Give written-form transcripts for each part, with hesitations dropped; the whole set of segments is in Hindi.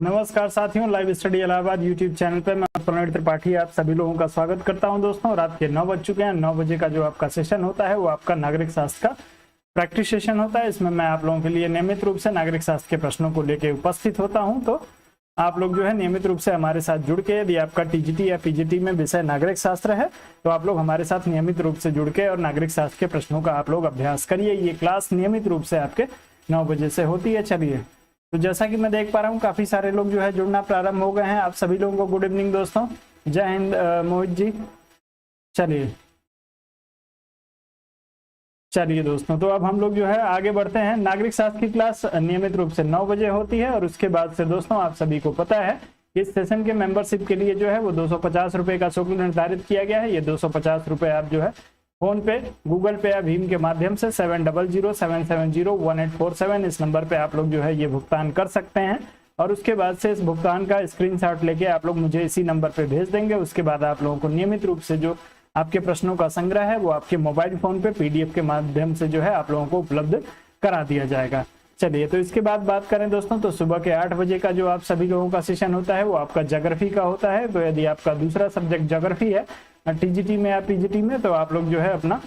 नमस्कार साथियों, live study Allahabad YouTube channel पे मैं प्रणव त्रिपाठी आप सभी लोगों का स्वागत करता हूं। दोस्तों, रात के 9 बज चुके हैं। 9 बजे का जो आपका सेशन होता है वो आपका नागरिक शास्त्र का प्रैक्टिस सेशन होता है। इसमें मैं आप लोगों के लिए नियमित रूप से नागरिक शास्त्र के प्रश्नों को लेकर उपस्थित होता हूँ। तो आप लोग जो है नियमित रूप से हमारे साथ जुड़ के, यदि आपका टीजीटी या पीजीटी में विषय नागरिक शास्त्र है तो आप लोग हमारे साथ नियमित रूप से जुड़ के और नागरिक शास्त्र के प्रश्नों का आप लोग अभ्यास करिए। ये क्लास नियमित रूप से आपके 9 बजे से होती है। चलिए, तो जैसा कि मैं देख पा रहा हूँ काफी सारे लोग जो है जुड़ना प्रारंभ हो गए हैं। आप सभी लोगों को गुड इवनिंग दोस्तों। जय हिंद मोहित जी। चलिए दोस्तों, तो अब हम लोग जो है आगे बढ़ते हैं। नागरिक शास्त्र की क्लास नियमित रूप से 9 बजे होती है और उसके बाद से दोस्तों आप सभी को पता है इस सेशन के मेंबरशिप के लिए जो है वो 250 रुपए का शुल्क निर्धारित किया गया है। ये 250 रुपए आप जो है फोन पे, गूगल पे या भीम के माध्यम से 7007701847 इस नंबर पे आप लोग जो है ये भुगतान कर सकते हैं। और उसके बाद से इस भुगतान का स्क्रीनशॉट लेके आप लोग मुझे इसी नंबर पे भेज देंगे। उसके बाद आप लोगों को नियमित रूप से जो आपके प्रश्नों का संग्रह है वो आपके मोबाइल फोन पे पीडीएफ के माध्यम से जो है आप लोगों को उपलब्ध करा दिया जाएगा। चलिए, तो इसके बाद बात करें दोस्तों, तो सुबह के 8 बजे का जो आप सभी लोगों का सेशन होता है वो आपका ज्योग्राफी का होता है। तो यदि आपका दूसरा सब्जेक्ट ज्योग्राफी है टीजीटी में या पीजीटी में, तो आप लोग जो है अपना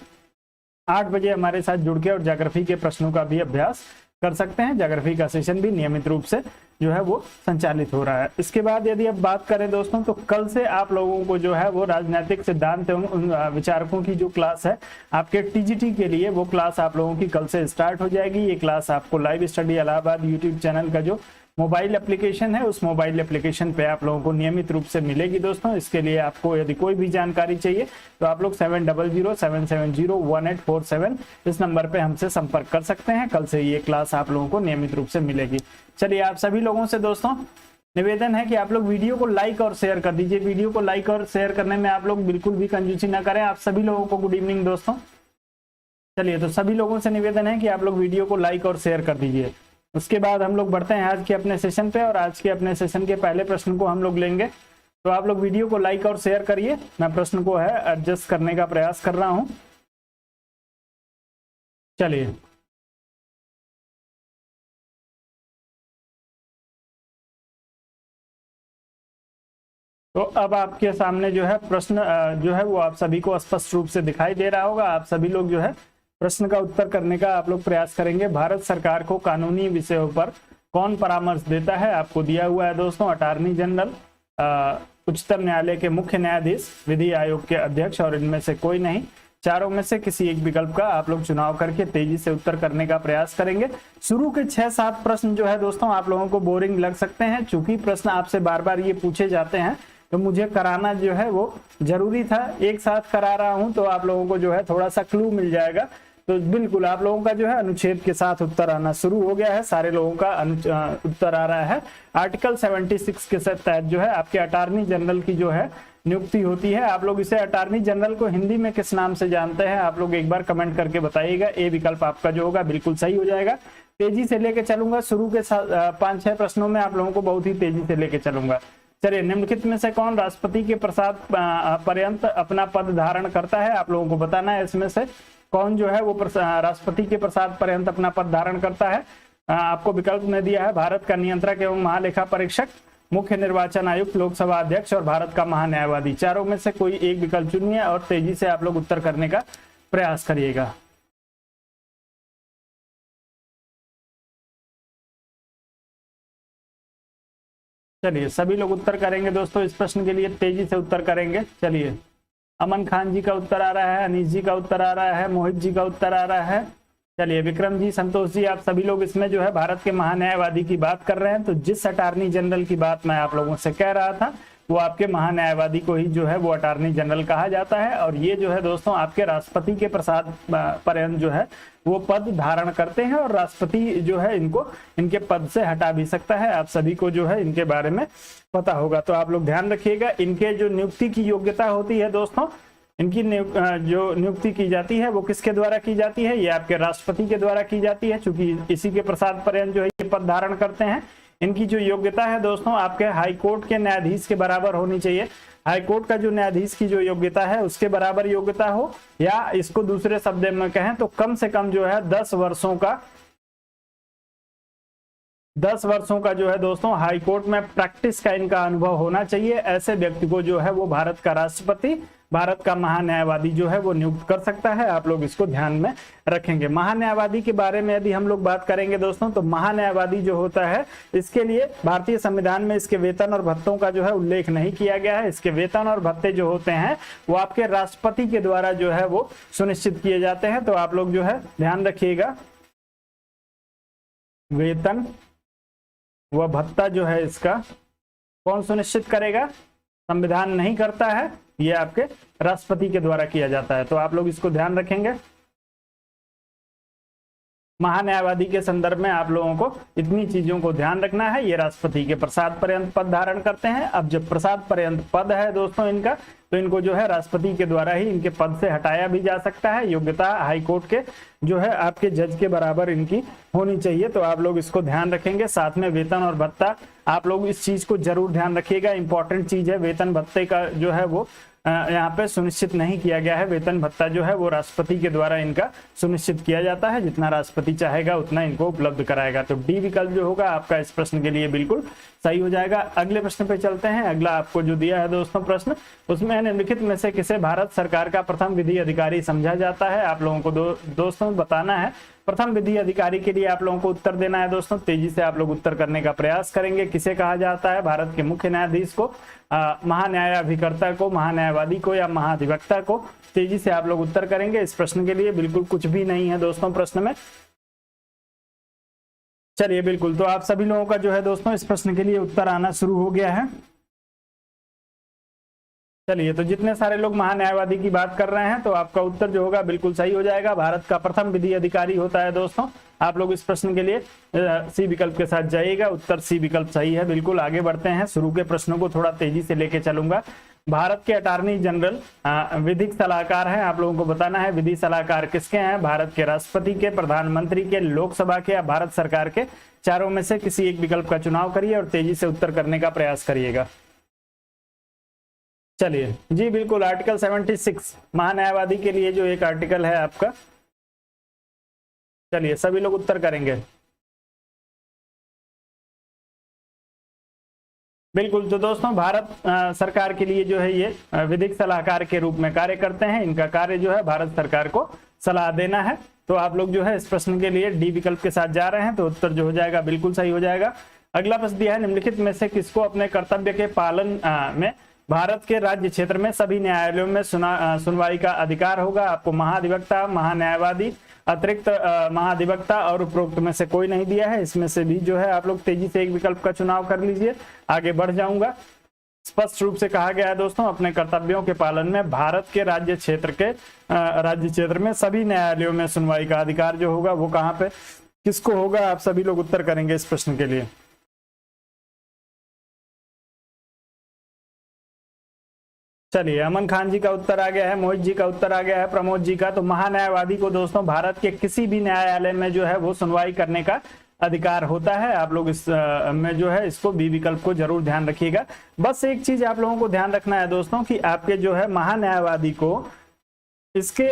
8 बजे हमारे साथ जुड़ के और ज्योग्राफी के प्रश्नों का भी अभ्यास कर सकते हैं। ज्योग्राफी का सेशन भी नियमित रूप से जो है वो संचालित हो रहा है। इसके बाद यदि अब बात करें दोस्तों, तो कल से आप लोगों को जो है वो राजनीतिक सिद्धांत एवं विचारकों की जो क्लास है आपके टीजीटी के लिए, वो क्लास आप लोगों की कल से स्टार्ट हो जाएगी। ये क्लास आपको live study Allahabad YouTube channel का जो मोबाइल एप्लीकेशन है उस मोबाइल एप्लीकेशन पे आप लोगों को नियमित रूप से मिलेगी। दोस्तों, इसके लिए आपको यदि कोई भी जानकारी चाहिए तो आप लोग 7007701847 इस नंबर पे हमसे संपर्क कर सकते हैं। कल से ये क्लास आप लोगों को नियमित रूप से मिलेगी। चलिए, आप सभी लोगों से दोस्तों निवेदन है कि आप लोग वीडियो को लाइक और शेयर कर दीजिए। वीडियो को लाइक और शेयर करने में आप लोग बिल्कुल भी कंजूसी ना करें। आप सभी लोगों को गुड इवनिंग दोस्तों। चलिए, तो सभी लोगों से निवेदन है कि आप लोग वीडियो को लाइक और शेयर कर दीजिए। उसके बाद हम लोग बढ़ते हैं आज के अपने सेशन पे और आज के अपने सेशन के पहले प्रश्न को हम लोग लेंगे। तो आप लोग वीडियो को लाइक और शेयर करिए। मैं प्रश्न को है एडजस्ट करने का प्रयास कर रहा हूं। चलिए, तो अब आपके सामने जो है प्रश्न जो है वो आप सभी को स्पष्ट रूप से दिखाई दे रहा होगा। आप सभी लोग जो है प्रश्न का उत्तर करने का आप लोग प्रयास करेंगे। भारत सरकार को कानूनी विषयों पर कौन परामर्श देता है? आपको दिया हुआ है दोस्तों अटॉर्नी जनरल, उच्चतम न्यायालय के मुख्य न्यायाधीश, विधि आयोग के अध्यक्ष और इनमें से कोई नहीं। चारों में से किसी एक विकल्प का आप लोग चुनाव करके तेजी से उत्तर करने का प्रयास करेंगे। शुरू के 6-7 प्रश्न जो है दोस्तों आप लोगों को बोरिंग लग सकते हैं, चूंकि प्रश्न आपसे बार बार ये पूछे जाते हैं तो मुझे कराना जो है वो जरूरी था। एक साथ करा रहा हूं तो आप लोगों को जो है थोड़ा सा क्लू मिल जाएगा। तो बिल्कुल आप लोगों का जो है अनुच्छेद के साथ उत्तर आना शुरू हो गया है। सारे लोगों का उत्तर आ रहा है। आर्टिकल 76 के तहत जो है आपके अटॉर्नी जनरल की जो है नियुक्ति होती है। आप लोग इसे अटॉर्नी जनरल को हिंदी में किस नाम से जानते हैं? आप लोग एक बार कमेंट करके बताइएगा। ए विकल्प आपका जो होगा बिल्कुल सही हो जाएगा। तेजी से लेके चलूंगा। शुरू के 5-6 प्रश्नों में आप लोगों को बहुत ही तेजी से लेके चलूंगा। चलिए, निम्नलिखित में से कौन राष्ट्रपति के प्रसाद पर्यंत अपना पद धारण करता है? आप लोगों को बताना है इसमें से कौन जो है वो राष्ट्रपति के प्रसाद पर्यंत अपना पद धारण करता है। आपको विकल्प में दिया है भारत का नियंत्रक एवं महालेखा परीक्षक, मुख्य निर्वाचन आयुक्त, लोकसभा अध्यक्ष और भारत का महान्यायवादी। चारों में से कोई एक विकल्प चुनिए और तेजी से आप लोग उत्तर करने का प्रयास करिएगा। चलिए, सभी लोग उत्तर करेंगे दोस्तों। इस प्रश्न के लिए तेजी से उत्तर करेंगे। चलिए, अमन खान जी का उत्तर आ रहा है, अनीश जी का उत्तर आ रहा है, मोहित जी का उत्तर आ रहा है। चलिए, विक्रम जी, संतोष जी, आप सभी लोग इसमें जो है भारत के महान्यायवादी की बात कर रहे हैं। तो जिस अटॉर्नी जनरल की बात मैं आप लोगों से कह रहा था वो आपके महान्यायवादी को ही जो है वो अटॉर्नी जनरल कहा जाता है। और ये जो है दोस्तों आपके राष्ट्रपति के प्रसाद पर्यंत जो है वो पद धारण करते हैं और राष्ट्रपति जो है इनको इनके पद से हटा भी सकता है। आप सभी को जो है इनके बारे में पता होगा, तो आप लोग ध्यान रखिएगा। इनके जो नियुक्ति की योग्यता होती है दोस्तों, इनकी जो नियुक्ति की जाती है वो किसके द्वारा की जाती है? ये आपके राष्ट्रपति के द्वारा की जाती है, चूंकि इसी के प्रसाद पर्यंत जो है ये पद धारण करते हैं। इनकी जो योग्यता है दोस्तों आपके हाई कोर्ट के न्यायाधीश के बराबर होनी चाहिए। हाई कोर्ट का जो न्यायाधीश की जो योग्यता है उसके बराबर योग्यता हो, या इसको दूसरे शब्द में कहें तो कम से कम जो है 10 वर्षों का 10 वर्षों का जो है दोस्तों हाई कोर्ट में प्रैक्टिस का इनका अनुभव होना चाहिए। ऐसे व्यक्ति को जो है वो भारत का राष्ट्रपति, भारत का महान्यायवादी जो है वो नियुक्त कर सकता है। आप लोग इसको ध्यान में रखेंगे। महान्यायवादी के बारे में यदि हम लोग बात करेंगे दोस्तों, तो महान्यायवादी जो होता है, इसके लिए भारतीय संविधान में इसके वेतन और भत्तों का जो है उल्लेख नहीं किया गया है। इसके वेतन और भत्ते जो होते हैं वो आपके राष्ट्रपति के द्वारा जो है वो सुनिश्चित किए जाते हैं। तो आप लोग जो है ध्यान रखिएगा, वेतन वह भत्ता जो है इसका कौन सुनिश्चित करेगा? संविधान नहीं करता है, ये आपके राष्ट्रपति के द्वारा किया जाता है। तो आप लोग इसको ध्यान रखेंगे। महान्यायवादी के संदर्भ में आप लोगों को इतनी चीजों को ध्यान रखना है। ये राष्ट्रपति के प्रसाद पर्यंत पद धारण करते हैं। अब जब प्रसाद पर्यंत पद है दोस्तों इनका, तो इनको जो है राष्ट्रपति के द्वारा ही इनके पद से हटाया भी जा सकता है। योग्यता हाईकोर्ट के जो है आपके जज के बराबर इनकी होनी चाहिए। तो आप लोग इसको ध्यान रखेंगे। साथ में वेतन और भत्ता, आप लोग इस चीज को जरूर ध्यान रखिएगा। इंपॉर्टेंट चीज है। वेतन भत्ते का जो है वो यहाँ पे सुनिश्चित नहीं किया गया है। वेतन भत्ता जो है वो राष्ट्रपति के द्वारा इनका सुनिश्चित किया जाता है। जितना राष्ट्रपति चाहेगा उतना इनको उपलब्ध कराएगा। तो डी विकल्प जो होगा आपका इस प्रश्न के लिए बिल्कुल सही हो जाएगा। अगले प्रश्न पे चलते हैं। अगला आपको जो दिया है दोस्तों प्रश्न, उसमें निम्नलिखित में से किसे भारत सरकार का प्रथम विधि अधिकारी समझा जाता है? आप लोगों को दोस्तों बताना है। प्रथम विधि अधिकारी के लिए आप लोगों को उत्तर देना है दोस्तों। तेजी से आप लोग उत्तर करने का प्रयास करेंगे। किसे कहा जाता है? भारत के मुख्य न्यायाधीश को, महान्यायाभिकर्ता को, महान्यायवादी को, या महाधिवक्ता को? तेजी से आप लोग उत्तर करेंगे। इस प्रश्न के लिए बिल्कुल कुछ भी नहीं है दोस्तों प्रश्न में। चलिए बिल्कुल, तो आप सभी लोगों का जो है दोस्तों इस प्रश्न के लिए उत्तर आना शुरू हो गया है। चलिए, तो जितने सारे लोग महान्यायवादी की बात कर रहे हैं, तो आपका उत्तर जो होगा बिल्कुल सही हो जाएगा। भारत का प्रथम विधि अधिकारी होता है दोस्तों। आप लोग इस प्रश्न के लिए सी विकल्प के साथ जाइएगा। उत्तर सी विकल्प सही है। बिल्कुल आगे बढ़ते हैं। शुरू के प्रश्नों को थोड़ा तेजी से लेके चलूंगा। भारत के अटॉर्नी जनरल विधिक सलाहकार हैं। आप लोगों को बताना है विधि सलाहकार किसके हैं? भारत के राष्ट्रपति के, प्रधानमंत्री के, लोकसभा के, या भारत सरकार के? चारों में से किसी एक विकल्प का चुनाव करिए और तेजी से उत्तर करने का प्रयास करिएगा। चलिए जी बिल्कुल, आर्टिकल 76 महान्यायवादी के लिए जो एक आर्टिकल है आपका। चलिए सभी लोग उत्तर करेंगे। बिल्कुल, तो दोस्तों भारत सरकार के लिए जो है ये विधिक सलाहकार के रूप में कार्य करते हैं। इनका कार्य जो है भारत सरकार को सलाह देना है। तो आप लोग जो है इस प्रश्न के लिए डी विकल्प के साथ जा रहे हैं। तो उत्तर जो हो जाएगा बिल्कुल सही हो जाएगा। अगला प्रश्न दिया है, निम्नलिखित में से किसको अपने कर्तव्य के पालन में भारत के राज्य क्षेत्र में सभी न्यायालयों में सुनवाई का अधिकार होगा? आपको महाधिवक्ता, महान्यायवादी, अतिरिक्त महाधिवक्ता और उपरोक्त में से कोई नहीं दिया है। इसमें से भी जो है आप लोग तेजी से एक विकल्प का चुनाव कर लीजिए। आगे बढ़ जाऊंगा। स्पष्ट रूप से कहा गया है दोस्तों, अपने कर्तव्यों के पालन में भारत के राज्य क्षेत्र में सभी न्यायालयों में सुनवाई का अधिकार जो होगा वो कहाँ पे किसको होगा? आप सभी लोग उत्तर करेंगे इस प्रश्न के लिए। चलिए, अमन खान जी का उत्तर आ गया है, मोहित जी का उत्तर आ गया है, प्रमोद जी का। तो महान्यायवादी को दोस्तों भारत के किसी भी न्यायालय में जो है वो सुनवाई करने का अधिकार होता है। आप लोग इस में जो है इसको बी विकल्प को जरूर ध्यान रखिएगा। बस एक चीज आप लोगों को ध्यान रखना है दोस्तों कि आपके जो है महान्यायवादी को इसके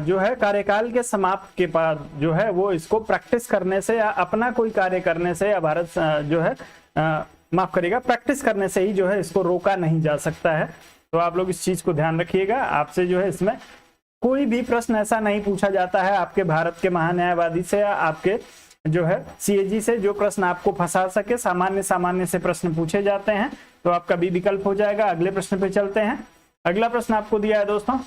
जो है कार्यकाल के समाप्त के बाद जो है वो इसको प्रैक्टिस करने से या अपना कोई कार्य करने से या भारत जो है माफ करिएगा प्रैक्टिस करने से ही जो है इसको रोका नहीं जा सकता है। तो आप लोग इस चीज को ध्यान रखिएगा। आपसे जो है इसमें कोई भी प्रश्न ऐसा नहीं पूछा जाता है आपके भारत के महान्यायवादी से या आपके जो है सीएजी से जो प्रश्न आपको फंसा सके। सामान्य से प्रश्न पूछे जाते हैं। तो आपका बी विकल्प हो जाएगा। अगले प्रश्न पे चलते हैं। अगला प्रश्न आपको दिया है दोस्तों,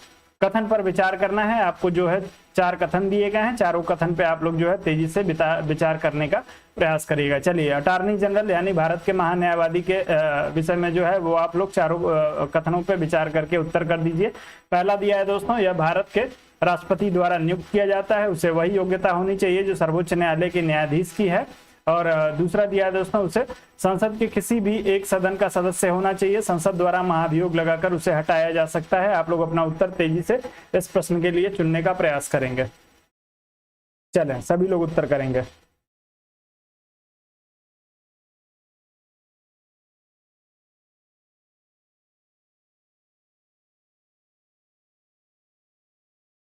कथन पर विचार करना है। आपको जो है 4 कथन दिए गए हैं। चारों कथन पे आप लोग जो है तेजी से विचार करने का प्रयास करिएगा। चलिए, अटॉर्नी जनरल यानी भारत के महान्यायवादी के विषय में जो है वो आप लोग चारों कथनों पे विचार करके उत्तर कर दीजिए। पहला दिया है दोस्तों, यह भारत के राष्ट्रपति द्वारा नियुक्त किया जाता है। उसे वही योग्यता होनी चाहिए जो सर्वोच्च न्यायालय के न्यायाधीश की है। और दूसरा दिया है दोस्तों, उसे संसद के किसी भी एक सदन का सदस्य होना चाहिए। संसद द्वारा महाभियोग लगाकर उसे हटाया जा सकता है। आप लोग अपना उत्तर तेजी से इस प्रश्न के लिए चुनने का प्रयास करेंगे। चलें, सभी लोग उत्तर करेंगे।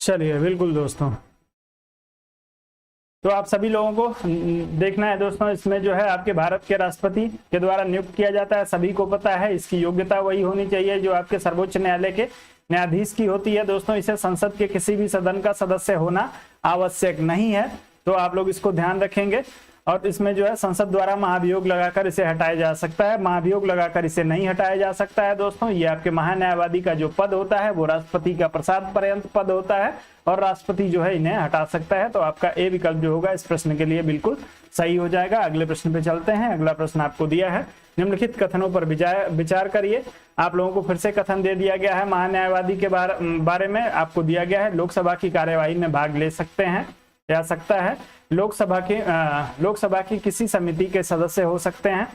चलिए बिल्कुल दोस्तों, तो आप सभी लोगों को देखना है दोस्तों, इसमें जो है आपके भारत के राष्ट्रपति के द्वारा नियुक्त किया जाता है, सभी को पता है। इसकी योग्यता वही होनी चाहिए जो आपके सर्वोच्च न्यायालय के न्यायाधीश की होती है दोस्तों। इसे संसद के किसी भी सदन का सदस्य होना आवश्यक नहीं है, तो आप लोग इसको ध्यान रखेंगे। और इसमें जो है संसद द्वारा महाभियोग लगाकर इसे हटाया जा सकता है, महाभियोग लगाकर इसे नहीं हटाया जा सकता है दोस्तों। ये आपके महान्यायवादी का जो पद होता है वो राष्ट्रपति का प्रसाद पर्यंत पद होता है और राष्ट्रपति जो है इन्हें हटा सकता है। तो आपका ए विकल्प जो होगा इस प्रश्न के लिए बिल्कुल सही हो जाएगा। अगले प्रश्न पे चलते हैं। अगला प्रश्न आपको दिया है, निम्नलिखित कथनों पर विचार करिए। आप लोगों को फिर से कथन दे दिया गया है महान्यायवादी के बारे में। आपको दिया गया है लोकसभा की कार्यवाही में भाग ले सकते हैं या सकता है, लोकसभा की किसी समिति के सदस्य हो सकते हैं,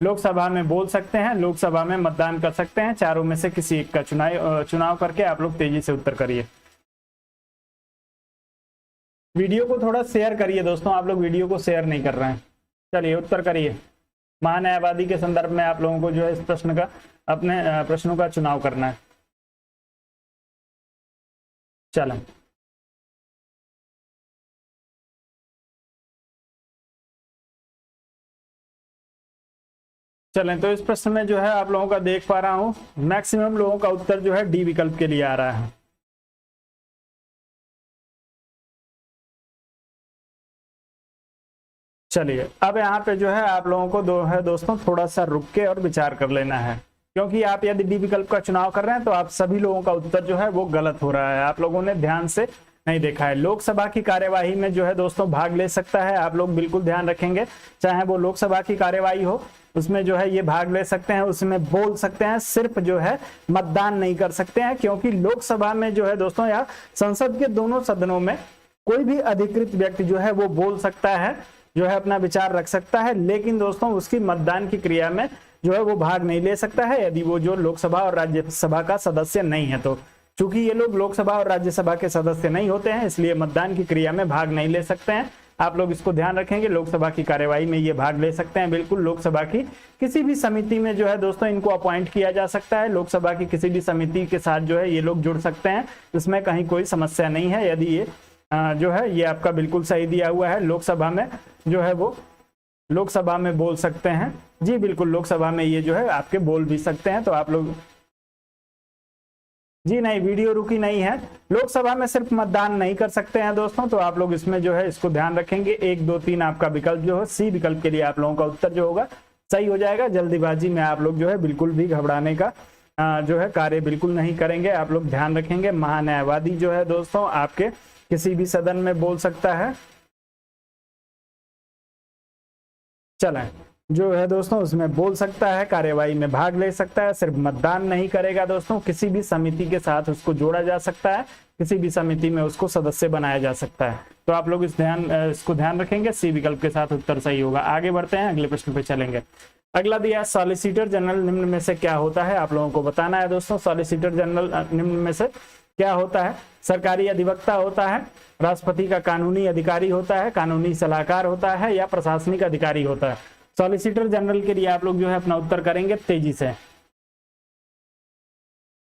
लोकसभा में बोल सकते हैं, लोकसभा में मतदान कर सकते हैं। चारों में से किसी एक का चुनाव करके आप लोग तेजी से उत्तर करिए। वीडियो को थोड़ा शेयर करिए दोस्तों, आप लोग वीडियो को शेयर नहीं कर रहे हैं। चलिए उत्तर करिए। महान्यायवादी के संदर्भ में आप लोगों को जो है इस प्रश्न का, अपने प्रश्नों का चुनाव करना है। चलें, तो इस प्रश्न में जो है आप लोगों का देख पा रहा हूं मैक्सिमम लोगों का उत्तर जो है डी विकल्प के लिए आ रहा है। चलिए अब यहाँ पे जो है आप लोगों को दोस्तों थोड़ा सा रुक के और विचार कर लेना है, क्योंकि आप यदि डी विकल्प का चुनाव कर रहे हैं तो आप सभी लोगों का उत्तर जो है वो गलत हो रहा है। आप लोगों ने ध्यान से नहीं देखा है। लोकसभा की कार्यवाही में जो है दोस्तों भाग ले सकता है, आप लोग बिल्कुल ध्यान रखेंगे, चाहे वो लोकसभा की कार्यवाही हो उसमें जो है ये भाग ले सकते हैं, उसमें बोल सकते हैं, सिर्फ जो है मतदान नहीं कर सकते हैं। क्योंकि लोकसभा में जो है दोस्तों या संसद के दोनों सदनों में कोई भी अधिकृत व्यक्ति जो है वो बोल सकता है, जो है अपना विचार रख सकता है, लेकिन दोस्तों उसकी मतदान की क्रिया में जो है वो भाग नहीं ले सकता है यदि वो जो लोकसभा और राज्यसभा का सदस्य नहीं है। तो चूंकि ये लोग लोकसभा और राज्यसभा के सदस्य नहीं होते हैं, इसलिए मतदान की क्रिया में भाग नहीं ले सकते हैं। आप लोग इसको ध्यान रखेंगे। लोकसभा की कार्यवाही में ये भाग ले सकते हैं बिल्कुल। लोकसभा की किसी भी समिति में जो है दोस्तों इनको अपॉइंट किया जा सकता है, लोकसभा की किसी भी समिति के साथ जो है ये लोग जुड़ सकते हैं, इसमें कहीं कोई समस्या नहीं है। यदि ये जो है ये आपका बिल्कुल सही दिया हुआ है, लोकसभा में जो है वो लोकसभा में बोल सकते हैं। जी बिल्कुल, लोकसभा में ये जो है आपके बोल भी सकते हैं। तो आप लोग जी नहीं, वीडियो रुकी नहीं है, लोकसभा में सिर्फ मतदान नहीं कर सकते हैं दोस्तों। तो आप लोग इसमें जो है इसको ध्यान रखेंगे। 1, 2, 3 आपका विकल्प जो है सी विकल्प के लिए आप लोगों का उत्तर जो होगा सही हो जाएगा। जल्दीबाजी में आप लोग जो है बिल्कुल भी घबराने का जो है कार्य बिल्कुल नहीं करेंगे। आप लोग ध्यान रखेंगे, महान्यायवादी जो है दोस्तों आपके किसी भी सदन में बोल सकता है। चलें, जो है दोस्तों उसमें बोल सकता है, कार्यवाही में भाग ले सकता है, सिर्फ मतदान नहीं करेगा दोस्तों। किसी भी समिति के साथ उसको जोड़ा जा सकता है, किसी भी समिति में उसको सदस्य बनाया जा सकता है। तो आप लोग इसको ध्यान रखेंगे, सी विकल्प के साथ उत्तर सही होगा। आगे बढ़ते हैं, अगले प्रश्न पे चलेंगे। अगला दिया है सॉलिसिटर जनरल निम्न में से क्या होता है, आप लोगों को बताना है दोस्तों। सॉलिसिटर जनरल निम्न में से क्या होता है? सरकारी अधिवक्ता होता है, राष्ट्रपति का कानूनी अधिकारी होता है, कानूनी सलाहकार होता है, या प्रशासनिक अधिकारी होता है। सॉलिसिटर जनरल के लिए आप लोग जो है अपना उत्तर करेंगे तेजी से।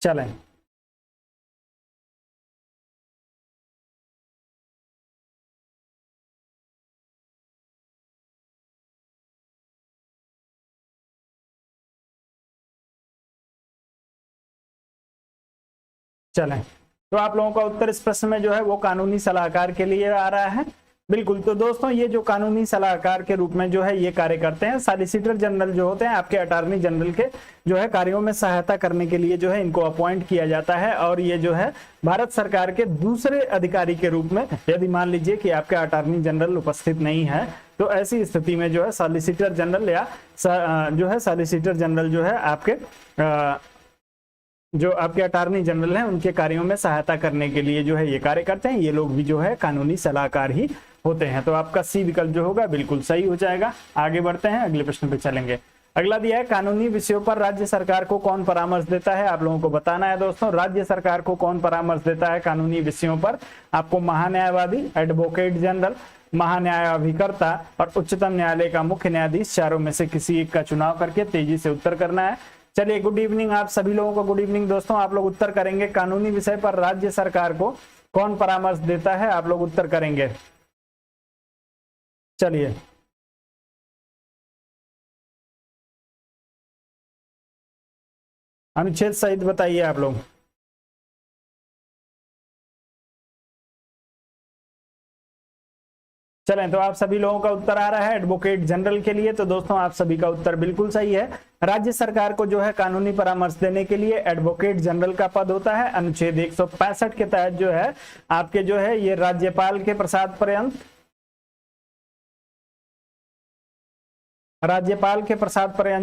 चलें, तो आप लोगों का उत्तर इस प्रश्न में जो है वो कानूनी सलाहकार के लिए आ रहा है। बिल्कुल, तो दोस्तों ये जो कानूनी सलाहकार के रूप में जो है ये कार्य करते हैं। सॉलिसिटर जनरल जो होते हैं आपके अटॉर्नी जनरल के जो है कार्यों में सहायता करने के लिए जो है इनको अपॉइंट किया जाता है। और ये जो है भारत सरकार के दूसरे अधिकारी के रूप में, यदि मान लीजिए कि आपके अटॉर्नी जनरल उपस्थित नहीं है तो ऐसी स्थिति में जो है सॉलिसिटर जनरल या जो है सॉलिसिटर जनरल जो है जो आपके अटॉर्नी जनरल हैं उनके कार्यों में सहायता करने के लिए जो है ये कार्य करते हैं। ये लोग भी जो है कानूनी सलाहकार ही होते हैं। तो आपका सी विकल्प जो होगा बिल्कुल सही हो जाएगा। आगे बढ़ते हैं, अगले प्रश्न पे चलेंगे। अगला दिया है कानूनी विषयों पर राज्य सरकार को कौन परामर्श देता है, आप लोगों को बताना है दोस्तों। राज्य सरकार को कौन परामर्श देता है कानूनी विषयों पर? आपको महान्यायवादी, एडवोकेट जनरल, महान्यायाधिकर्ता और उच्चतम न्यायालय का मुख्य न्यायाधीश, चारों में से किसी एक का चुनाव करके तेजी से उत्तर करना है। चलिए, गुड इवनिंग आप सभी लोगों को। गुड इवनिंग दोस्तों। आप लोग उत्तर करेंगे कानूनी विषय पर राज्य सरकार को कौन परामर्श देता है, आप लोग उत्तर करेंगे। चलिए, अनुच्छेद सहित बताइए आप लोग। चलें, तो आप सभी लोगों का उत्तर आ रहा है एडवोकेट जनरल के लिए। तो दोस्तों आप सभी का उत्तर बिल्कुल सही है। राज्य सरकार को जो है कानूनी परामर्श देने के लिए एडवोकेट जनरल का पद होता है। अनुच्छेद 165 के तहत जो है आपके जो है ये राज्यपाल के प्रसाद पर्यंत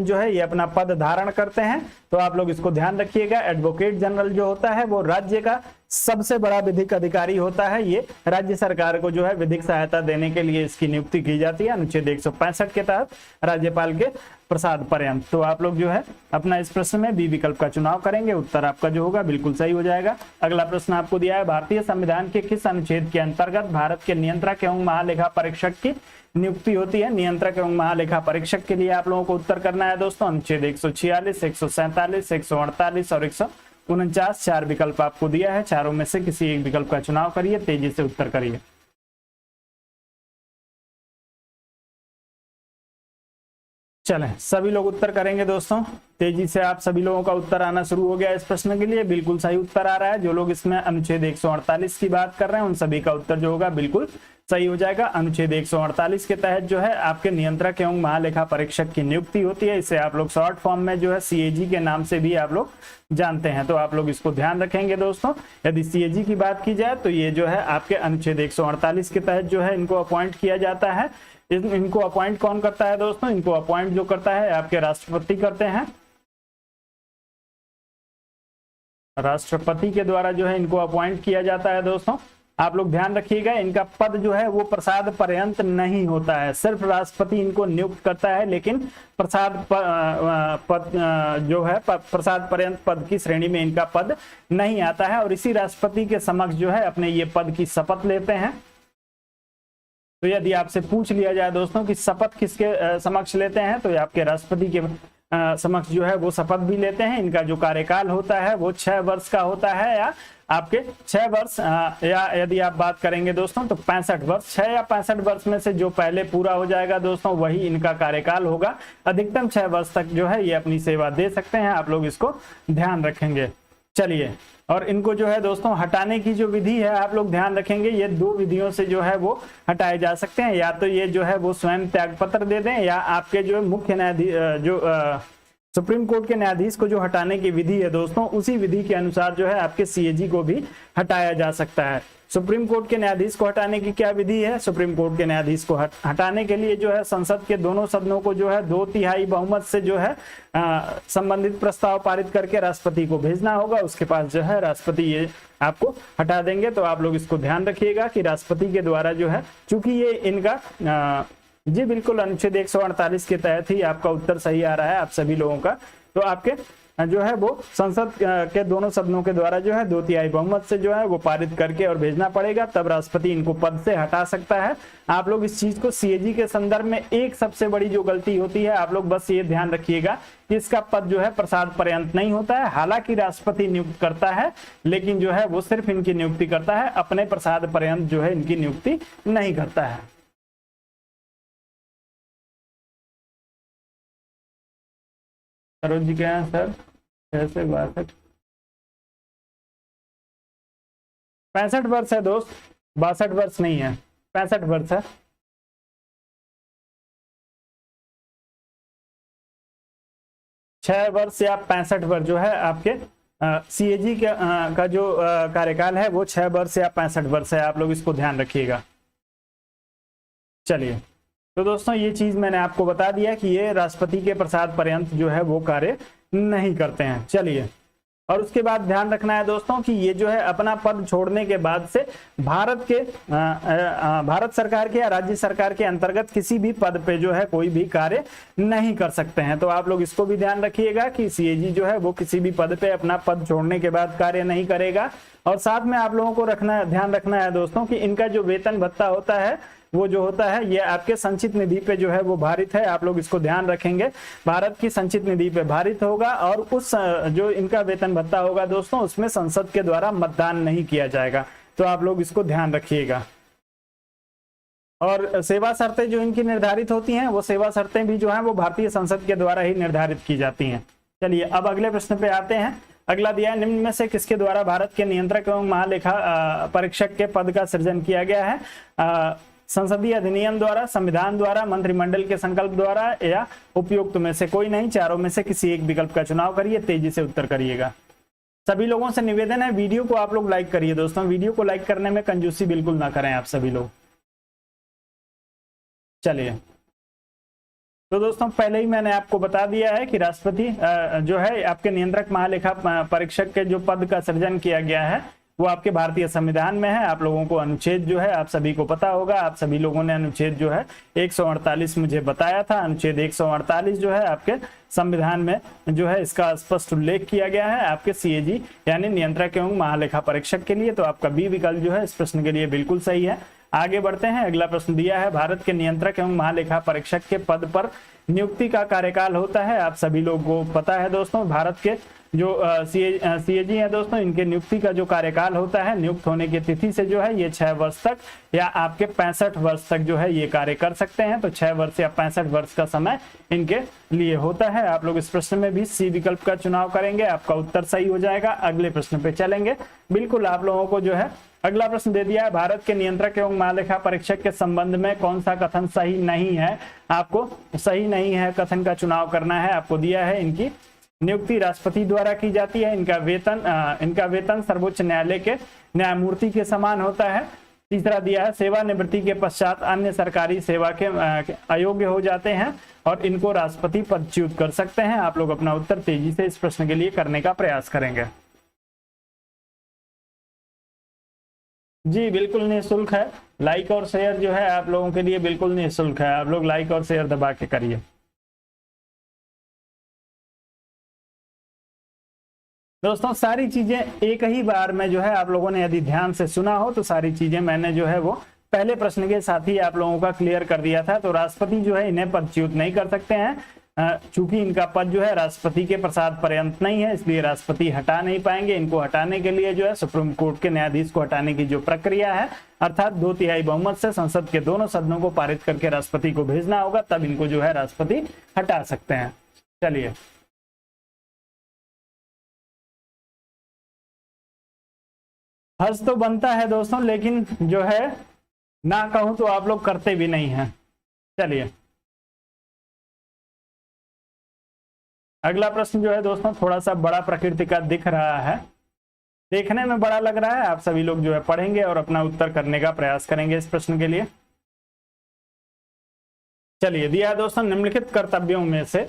जो है ये अपना पद धारण करते हैं। तो आप लोग इसको ध्यान रखिएगा। एडवोकेट जनरल जो होता है वो राज्य का सबसे बड़ा विधिक अधिकारी होता है। ये राज्य सरकार को जो है विधिक सहायता देने के लिए इसकी नियुक्ति की जाती है अनुच्छेद 165 के तहत राज्यपाल के प्रसाद पर्यंत। तो आप लोग जो है अपना इस प्रश्न में बी विकल्प का चुनाव करेंगे, उत्तर आपका जो होगा बिल्कुल सही हो जाएगा। अगला प्रश्न आपको दिया है, भारतीय संविधान के किस अनुच्छेद के अंतर्गत भारत के नियंत्रक एवं महालेखा परीक्षक की नियुक्ति होती है? नियंत्रक एवं महालेखा परीक्षक के लिए आप लोगों को उत्तर करना है दोस्तों अनुच्छेद 146, 147, 148 और 149। 4 विकल्प आपको दिया है, चारों में से किसी एक विकल्प का चुनाव करिए, तेजी से उत्तर करिए। चलें, सभी लोग उत्तर करेंगे दोस्तों। तेजी से आप सभी लोगों का उत्तर आना शुरू हो गया इस प्रश्न के लिए। बिल्कुल सही उत्तर आ रहा है। जो लोग इसमें अनुच्छेद 148 की बात कर रहे हैं उन सभी का उत्तर जो होगा बिल्कुल सही हो जाएगा। अनुच्छेद 148 के तहत जो है आपके नियंत्रक एवं महालेखा परीक्षक की नियुक्ति होती है। इसे आप लोग शॉर्ट फॉर्म में जो है सीएजी के नाम से भी आप लोग जानते हैं। तो आप लोग इसको ध्यान रखेंगे दोस्तों। यदि सीएजी की बात की जाए तो ये जो है आपके अनुच्छेद 148 के तहत जो है इनको अपॉइंट किया जाता है। इनको अपॉइंट कौन करता है दोस्तों? इनको अपॉइंट जो करता है आपके राष्ट्रपति करते हैं। राष्ट्रपति के द्वारा जो है इनको अपॉइंट किया जाता है दोस्तों। आप लोग ध्यान रखिएगा, इनका पद जो है वो प्रसाद पर्यंत नहीं होता है। सिर्फ राष्ट्रपति इनको नियुक्त करता है, लेकिन प्रसाद पद जो है प्रसाद पर्यंत पद की श्रेणी में इनका पद नहीं आता है। और इसी राष्ट्रपति के समक्ष जो है अपने ये पद की शपथ लेते हैं। तो यदि आपसे पूछ लिया जाए दोस्तों कि शपथ किसके समक्ष लेते हैं, तो ये आपके राष्ट्रपति के समक्ष जो है वो शपथ भी लेते हैं। इनका जो कार्यकाल होता है वो 6 वर्ष का होता है, या आपके 6 वर्ष या यदि आप बात करेंगे दोस्तों तो 65 वर्ष। 6 या 65 वर्ष में से जो पहले पूरा हो जाएगा दोस्तों वही इनका कार्यकाल होगा। अधिकतम 6 वर्ष तक जो है ये अपनी सेवा दे सकते हैं। आप लोग इसको ध्यान रखेंगे। चलिए, और इनको जो है दोस्तों हटाने की जो विधि है आप लोग ध्यान रखेंगे। ये 2 विधियों से जो है वो हटाए जा सकते हैं। या तो ये जो है वो स्वयं त्याग पत्र दे दें, या आपके जो मुख्य न्यायाधीश जो सुप्रीम कोर्ट के न्यायाधीश को जो हटाने की विधि है दोस्तों उसी विधि के अनुसार जो है आपके सीएजी को भी हटाया जा सकता है। सुप्रीम कोर्ट के न्यायाधीश को हटाने की क्या विधि है? सुप्रीम कोर्ट के न्यायाधीश को हटाने के लिए जो है संसद के दोनों सदनों को जो है 2/3 बहुमत से जो है संबंधित प्रस्ताव पारित करके राष्ट्रपति को भेजना होगा। उसके पास जो है राष्ट्रपति ये आपको हटा देंगे। तो आप लोग इसको ध्यान रखिएगा कि राष्ट्रपति के द्वारा जो है, चूंकि ये इनका जी बिल्कुल अनुच्छेद 148 के तहत ही आपका उत्तर सही आ रहा है आप सभी लोगों का। तो आपके जो है वो संसद के दोनों सदनों के द्वारा जो है 2/3 बहुमत से जो है वो पारित करके और भेजना पड़ेगा, तब राष्ट्रपति इनको पद से हटा सकता है। आप लोग इस चीज को सीएजी के संदर्भ में एक सबसे बड़ी जो गलती होती है, आप लोग बस ये ध्यान रखिएगा कि इसका पद जो है प्रसाद पर्यंत नहीं होता है। हालांकि राष्ट्रपति नियुक्त करता है, लेकिन जो है वो सिर्फ इनकी नियुक्ति करता है, अपने प्रसाद पर्यंत जो है इनकी नियुक्ति नहीं करता है। सरोज जी क्या है सर? 62 65 वर्ष है दोस्त, 62 वर्ष नहीं है, 65 वर्ष है। छह वर्ष या 65 वर्ष जो है आपके सीएजी का जो कार्यकाल है वो 6 वर्ष या 65 वर्ष है। आप लोग इसको ध्यान रखिएगा। चलिए, तो दोस्तों ये चीज मैंने आपको बता दिया कि ये राष्ट्रपति के प्रसाद पर्यंत जो है वो कार्य नहीं करते हैं। चलिए, और उसके बाद ध्यान रखना है दोस्तों कि ये जो है अपना पद छोड़ने के बाद से भारत सरकार के या राज्य सरकार के अंतर्गत किसी भी पद पे जो है कोई भी कार्य नहीं कर सकते हैं। तो आप लोग इसको भी ध्यान रखिएगा कि सीएजी जो है वो किसी भी पद पे अपना पद छोड़ने के बाद कार्य नहीं करेगा। और साथ में आप लोगों को ध्यान रखना है दोस्तों कि इनका जो वेतन भत्ता होता है वो जो होता है ये आपके संचित निधि पे जो है वो भारित है। आप लोग इसको ध्यान रखेंगे, भारत की संचित निधि पे भारित होगा। और उस जो इनका वेतन भत्ता होगा दोस्तों उसमें संसद के द्वारा मतदान नहीं किया जाएगा। तो आप लोग इसको ध्यान रखिएगा। और सेवा शर्तें जो इनकी निर्धारित होती हैं, वो सेवा शर्तें भी जो हैं वो भारतीय संसद के द्वारा ही निर्धारित की जाती हैं। चलिए अब अगले प्रश्न पे आते हैं। अगला दिया है, निम्न में से किसके द्वारा भारत के नियंत्रक एवं महालेखा परीक्षक के पद का सृजन किया गया है? संसदीय अधिनियम द्वारा, संविधान द्वारा, मंत्रिमंडल के संकल्प द्वारा या उपयुक्त में से कोई नहीं, चारों में से किसी एक विकल्प का चुनाव करिए। तेजी से उत्तर करिएगा। सभी लोगों से निवेदन है, वीडियो को आप लोग लाइक करिए दोस्तों, वीडियो को लाइक करने में कंजूसी बिल्कुल ना करें आप सभी लोग। चलिए तो दोस्तों पहले ही मैंने आपको बता दिया है कि राष्ट्रपति जो है आपके नियंत्रक महालेखा परीक्षक के जो पद का सृजन किया गया है वो आपके भारतीय संविधान में है। आप लोगों को अनुच्छेद जो है आप सभी को पता होगा, आप सभी लोगों ने अनुच्छेद जो है 148 मुझे बताया था। अनुच्छेद 148 जो है आपके संविधान में जो है इसका स्पष्ट उल्लेख किया गया है आपके सीएजी यानी नियंत्रक एवं महालेखा परीक्षक के लिए। तो आपका बी विकल्प जो है इस प्रश्न के लिए बिल्कुल सही है। आगे बढ़ते हैं। अगला प्रश्न दिया है, भारत के नियंत्रक एवं महालेखा परीक्षक के पद पर नियुक्ति का कार्यकाल होता है। आप सभी लोगों को पता है दोस्तों, भारत के जो सीएजी है दोस्तों, इनके नियुक्ति का जो कार्यकाल होता है, नियुक्त होने की तिथि से जो है ये 6 वर्ष तक या आपके 65 वर्ष तक जो है ये कार्य कर सकते हैं। तो 6 वर्ष या 65 वर्ष का समय इनके लिए होता है। आप लोग इस प्रश्न में भी सी विकल्प का चुनाव करेंगे, आपका उत्तर सही हो जाएगा। अगले प्रश्न पे चलेंगे। बिल्कुल आप लोगों को जो है अगला प्रश्न दे दिया है, भारत के नियंत्रक एवं महालेखा परीक्षक के संबंध में कौन सा कथन सही नहीं है? आपको सही नहीं है कथन का चुनाव करना है। आपको दिया है, इनकी नियुक्ति राष्ट्रपति द्वारा की जाती है, इनका वेतन सर्वोच्च न्यायालय के न्यायमूर्ति के समान होता है। तीसरा दिया है, सेवानिवृत्ति के पश्चात अन्य सरकारी सेवा के अयोग्य हो जाते हैं और इनको राष्ट्रपति पदच्युत कर सकते हैं। आप लोग अपना उत्तर तेजी से इस प्रश्न के लिए करने का प्रयास करेंगे। जी बिल्कुल निःशुल्क है, लाइक और शेयर जो है आप लोगों के लिए बिल्कुल निःशुल्क है। आप लोग लाइक और शेयर दबा के करिए। दोस्तों सारी चीजें एक ही बार में जो है आप लोगों ने यदि ध्यान से सुना हो तो सारी चीजें मैंने जो है वो पहले प्रश्न के साथ ही आप लोगों का क्लियर कर दिया था। तो राष्ट्रपति जो है इन्हें पदच्युत नहीं कर सकते हैं, चूंकि इनका पद जो है राष्ट्रपति के प्रसाद पर्यंत नहीं है, इसलिए राष्ट्रपति हटा नहीं पाएंगे। इनको हटाने के लिए जो है सुप्रीम कोर्ट के न्यायाधीश को हटाने की जो प्रक्रिया है, अर्थात 2/3 बहुमत से संसद के दोनों सदनों को पारित करके राष्ट्रपति को भेजना होगा, तब इनको जो है राष्ट्रपति हटा सकते हैं। चलिए हर्ष तो बनता है दोस्तों, लेकिन जो है ना कहूं तो आप लोग करते भी नहीं हैं। चलिए अगला प्रश्न जो है दोस्तों थोड़ा सा बड़ा प्रकृति का दिख रहा है, देखने में बड़ा लग रहा है। आप सभी लोग जो है पढ़ेंगे और अपना उत्तर करने का प्रयास करेंगे इस प्रश्न के लिए। चलिए दिया है दोस्तों, निम्नलिखित कर्तव्यों में से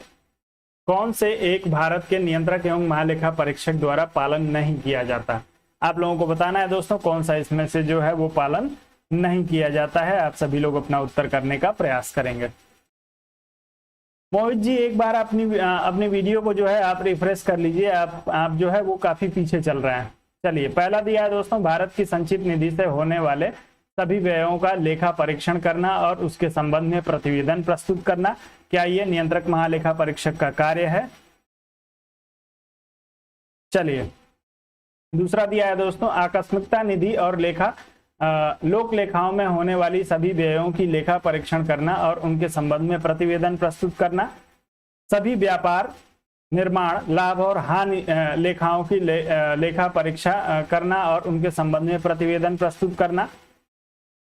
कौन से एक भारत के नियंत्रक एवं महालेखा परीक्षक द्वारा पालन नहीं किया जाता? आप लोगों को बताना है दोस्तों कौन सा इसमें से जो है वो पालन नहीं किया जाता है। आप सभी लोग अपना उत्तर करने का प्रयास करेंगे। मोहित जी एक बार अपनी वीडियो को जो है आप रिफ्रेश कर लीजिए, आप जो है वो काफी पीछे चल रहे हैं। चलिए पहला दिया है दोस्तों, भारत की संचित निधि से होने वाले सभी व्ययों का लेखा परीक्षण करना और उसके संबंध में प्रतिवेदन प्रस्तुत करना। क्या ये नियंत्रक महालेखा परीक्षक का कार्य है? चलिए दूसरा दिया है दोस्तों, आकस्मिकता निधि और लोक लेखाओं में होने वाली सभी व्ययों की लेखा परीक्षण करना और उनके संबंध में प्रतिवेदन प्रस्तुत करना। सभी व्यापार, निर्माण, लाभ और हानि लेखाओं की लेखा परीक्षा करना और उनके संबंध में प्रतिवेदन प्रस्तुत करना।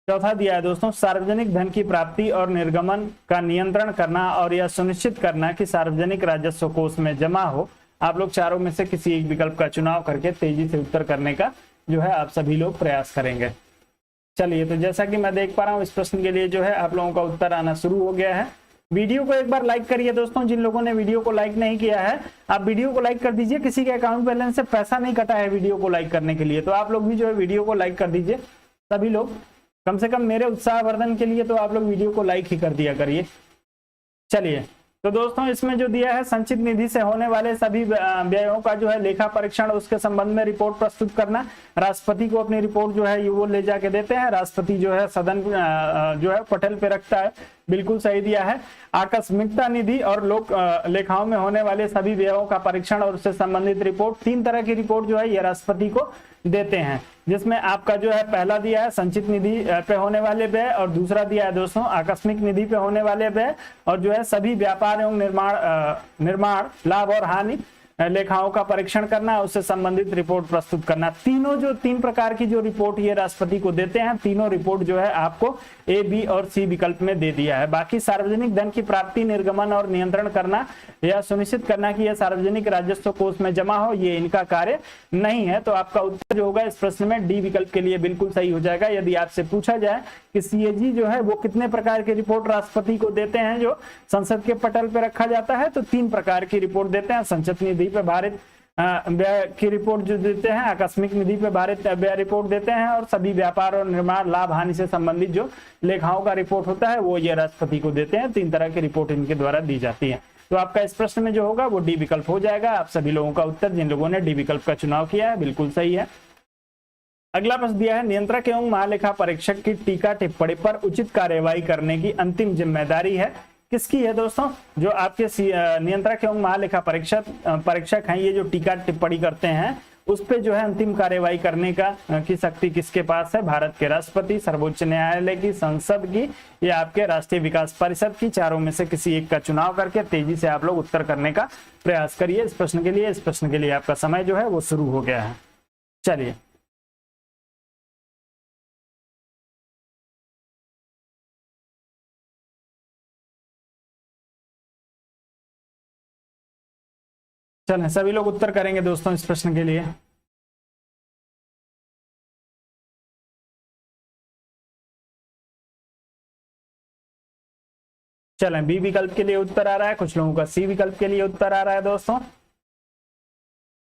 चौथा दिया है दोस्तों, सार्वजनिक धन की प्राप्ति और निर्गमन का नियंत्रण करना और यह सुनिश्चित करना कि सार्वजनिक राजस्व कोष में जमा हो। आप लोग चारों में से किसी एक विकल्प का चुनाव करके तेजी से उत्तर करने का जो है आप सभी लोग प्रयास करेंगे। चलिए तो जैसा कि मैं देख पा रहा हूँ इस प्रश्न के लिए जो है आप लोगों का उत्तर आना शुरू हो गया है। वीडियो को एक बार लाइक करिए दोस्तों, जिन लोगों ने वीडियो को लाइक नहीं किया है आप वीडियो को लाइक कर दीजिए। किसी के अकाउंट बैलेंस से पैसा नहीं कटा है वीडियो को लाइक करने के लिए, तो आप लोग भी जो है वीडियो को लाइक कर दीजिए। सभी लोग कम से कम मेरे उत्साहवर्धन के लिए तो आप लोग वीडियो को लाइक ही कर दिया करिए। चलिए तो दोस्तों इसमें जो दिया है, संचित निधि से होने वाले सभी व्ययों का जो है लेखा परीक्षण, उसके संबंध में रिपोर्ट प्रस्तुत करना। राष्ट्रपति को अपनी रिपोर्ट जो है वो ले जाके देते हैं। राष्ट्रपति जो है सदन जो है पटल पे रखता है बिल्कुल सही दिया है। आकस्मिकता निधि और लोक लेखाओं में होने वाले सभी व्ययों का परीक्षण और उससे संबंधित रिपोर्ट, 3 तरह की रिपोर्ट जो है ये राष्ट्रपति को देते हैं, जिसमें आपका जो है पहला दिया है संचित निधि पे होने वाले व्यय, और दूसरा दिया है दोस्तों आकस्मिक निधि पे होने वाले व्यय, और जो है सभी व्यापार एवं निर्माण लाभ और हानि लेखाओं का परीक्षण करना, उससे संबंधित रिपोर्ट प्रस्तुत करना। तीनों जो 3 प्रकार की जो रिपोर्ट ये राष्ट्रपति को देते हैं, तीनों रिपोर्ट जो है आपको ए, बी और सी विकल्प में दे दिया है। बाकी सार्वजनिक धन की प्राप्ति, निर्गमन और नियंत्रण करना या सुनिश्चित करना कि यह सार्वजनिक राजस्व कोष में जमा हो, ये इनका कार्य नहीं है। तो आपका उत्तर जो होगा इस प्रश्न में डी विकल्प के लिए बिल्कुल सही हो जाएगा। यदि आपसे पूछा जाए कि सीएजी जो है वो कितने प्रकार की रिपोर्ट राष्ट्रपति को देते हैं जो संसद के पटल पे रखा जाता है, तो 3 प्रकार की रिपोर्ट देते हैं। संचित निधि पे भारित व्यय की रिपोर्ट जो देते हैं, आकस्मिक निधि पे भारित व्यय रिपोर्ट देते हैं, और सभी व्यापार और निर्माण लाभ हानि से संबंधित जो लेखाओं का रिपोर्ट होता है वो ये राष्ट्रपति को देते हैं। 3 तरह की रिपोर्ट इनके द्वारा दी जाती है। तो आपका इस प्रश्न में जो होगा वो डी विकल्प हो जाएगा। आप सभी लोगों का उत्तर, जिन लोगों ने डी विकल्प का चुनाव किया है, बिल्कुल सही है। अगला प्रश्न दिया है, नियंत्रक एवं महालेखा परीक्षक की टीका टिप्पणी पर उचित कार्यवाही करने की अंतिम जिम्मेदारी है किसकी है दोस्तों? जो आपके नियंत्रक एवं महालेखा परीक्षक हैं, ये जो टीका टिप्पणी करते हैं उस पे जो है अंतिम कार्यवाही करने की शक्ति किसके पास है? भारत के राष्ट्रपति, सर्वोच्च न्यायालय की, संसद की, या आपके राष्ट्रीय विकास परिषद की। चारों में से किसी एक का चुनाव करके तेजी से आप लोग उत्तर करने का प्रयास करिए इस प्रश्न के लिए। इस प्रश्न के लिए आपका समय जो है वो शुरू हो गया है। चलिए चलें, सभी लोग उत्तर करेंगे दोस्तों इस प्रश्न के लिए। चलें, बी विकल्प के लिए उत्तर आ रहा है, कुछ लोगों का सी विकल्प के लिए उत्तर आ रहा है दोस्तों।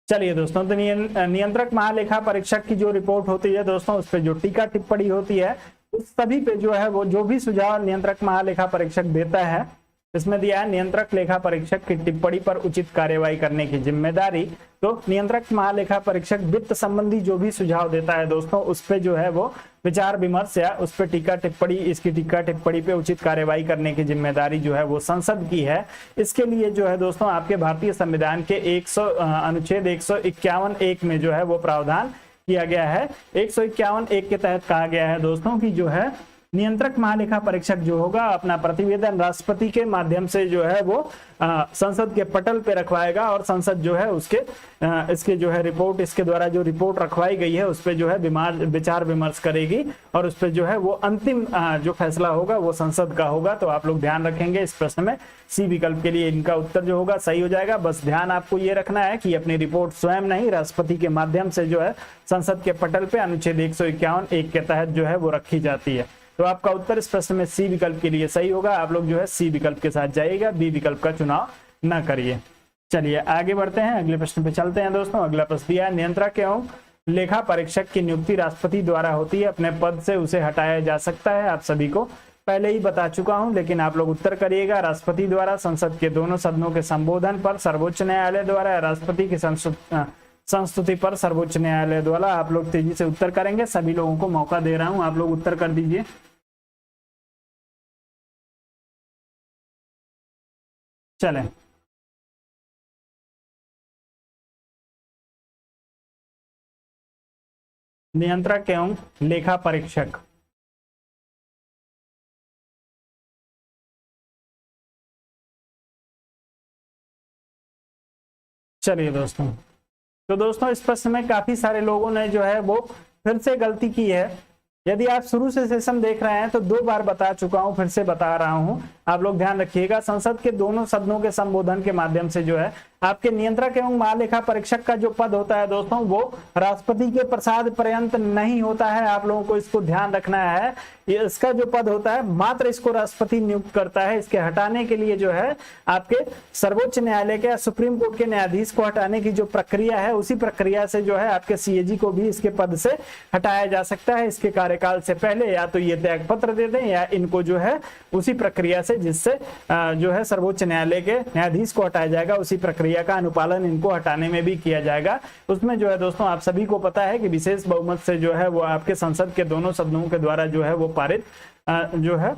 चलिए दोस्तों, तो नियंत्रक महालेखा परीक्षक की जो रिपोर्ट होती है दोस्तों, उस पर जो टीका टिप्पणी होती है उस सभी पे जो है वो जो भी सुझाव नियंत्रक महालेखा परीक्षक देता है, इसमें दिया है नियंत्रक लेखा परीक्षक की टिप्पणी पर उचित कार्यवाही करने की जिम्मेदारी। तो नियंत्रक महालेखा परीक्षक वित्त संबंधी जो भी सुझाव देता है दोस्तों, उस पे जो है वो विचार विमर्श या उस पे टीका टिप्पणी, इसकी टीका टिप्पणी पे उचित कार्यवाही करने की जिम्मेदारी जो है वो संसद की है। इसके लिए जो है दोस्तों आपके भारतीय संविधान के अनुच्छेद 151(1) में जो है वो प्रावधान किया गया है। 151(1) के तहत कहा गया है दोस्तों की जो है नियंत्रक महालेखा परीक्षक जो होगा अपना प्रतिवेदन राष्ट्रपति के माध्यम से जो है वो संसद के पटल पे रखवाएगा, और संसद जो है इसके जो है रिपोर्ट, इसके द्वारा जो रिपोर्ट रखवाई गई है उस पे जो है विचार विमर्श करेगी, और उस पे जो है वो अंतिम जो फैसला होगा वो संसद का होगा। तो आप लोग ध्यान रखेंगे इस प्रश्न में सी विकल्प के लिए इनका उत्तर जो होगा सही हो जाएगा। बस ध्यान आपको ये रखना है कि अपनी रिपोर्ट स्वयं नहीं, राष्ट्रपति के माध्यम से जो है संसद के पटल पे अनुच्छेद 151(1) के तहत जो है वो रखी जाती है। तो आपका उत्तर इस प्रश्न में सी विकल्प के लिए सही होगा। आप लोग जो है सी विकल्प के साथ जाइएगा, बी विकल्प का चुनाव न करिए। चलिए आगे बढ़ते हैं, अगले प्रश्न पे चलते हैं दोस्तों। अगला प्रश्न दिया है, नियंत्रक एवं लेखा परीक्षक की नियुक्ति राष्ट्रपति द्वारा होती है, अपने पद से उसे हटाया जा सकता है। आप सभी को पहले ही बता चुका हूं, लेकिन आप लोग उत्तर करिएगा। राष्ट्रपति द्वारा, संसद के दोनों सदनों के संबोधन पर, सर्वोच्च न्यायालय द्वारा, राष्ट्रपति की संस्तुति पर, सर्वोच्च न्यायालय द्वारा। आप लोग तेजी से उत्तर करेंगे, सभी लोगों को मौका दे रहा हूं, आप लोग उत्तर कर दीजिए। चलें, नियंत्रक एवं लेखा परीक्षक, चलिए दोस्तों, तो दोस्तों इस प्रश्न में काफी सारे लोगों ने जो है वो फिर से गलती की है। यदि आप शुरू से सेशन देख रहे हैं तो 2 बार बता चुका हूं, फिर से बता रहा हूं, आप लोग ध्यान रखिएगा। संसद के दोनों सदनों के संबोधन के माध्यम से जो है आपके नियंत्रक एवं महालेखा परीक्षक का जो पद होता है दोस्तों, वो राष्ट्रपति के प्रसाद पर्यंत नहीं होता है। आप लोगों को इसको ध्यान रखना है। इसका जो पद होता है मात्र इसको राष्ट्रपति नियुक्त करता है। इसके हटाने के लिए जो है आपके सर्वोच्च न्यायालय के, सुप्रीम कोर्ट के न्यायाधीश को हटाने की जो प्रक्रिया है, उसी प्रक्रिया से जो है आपके सीएजी को भी इसके पद से हटाया जा सकता है। इसके कार्यकाल से पहले या तो ये त्याग पत्र दे दें, या इनको जो है उसी प्रक्रिया से, जिससे जो है सर्वोच्च न्यायालय के न्यायाधीश को हटाया जाएगा, उसी प्रक्रिया का अनुपालन इनको हटाने में भी किया जाएगा। उसमें जो है दोस्तों आप सभी को पता है कि विशेष बहुमत से जो है वो आपके संसद के दोनों सदनों के द्वारा जो है वो पारित जो है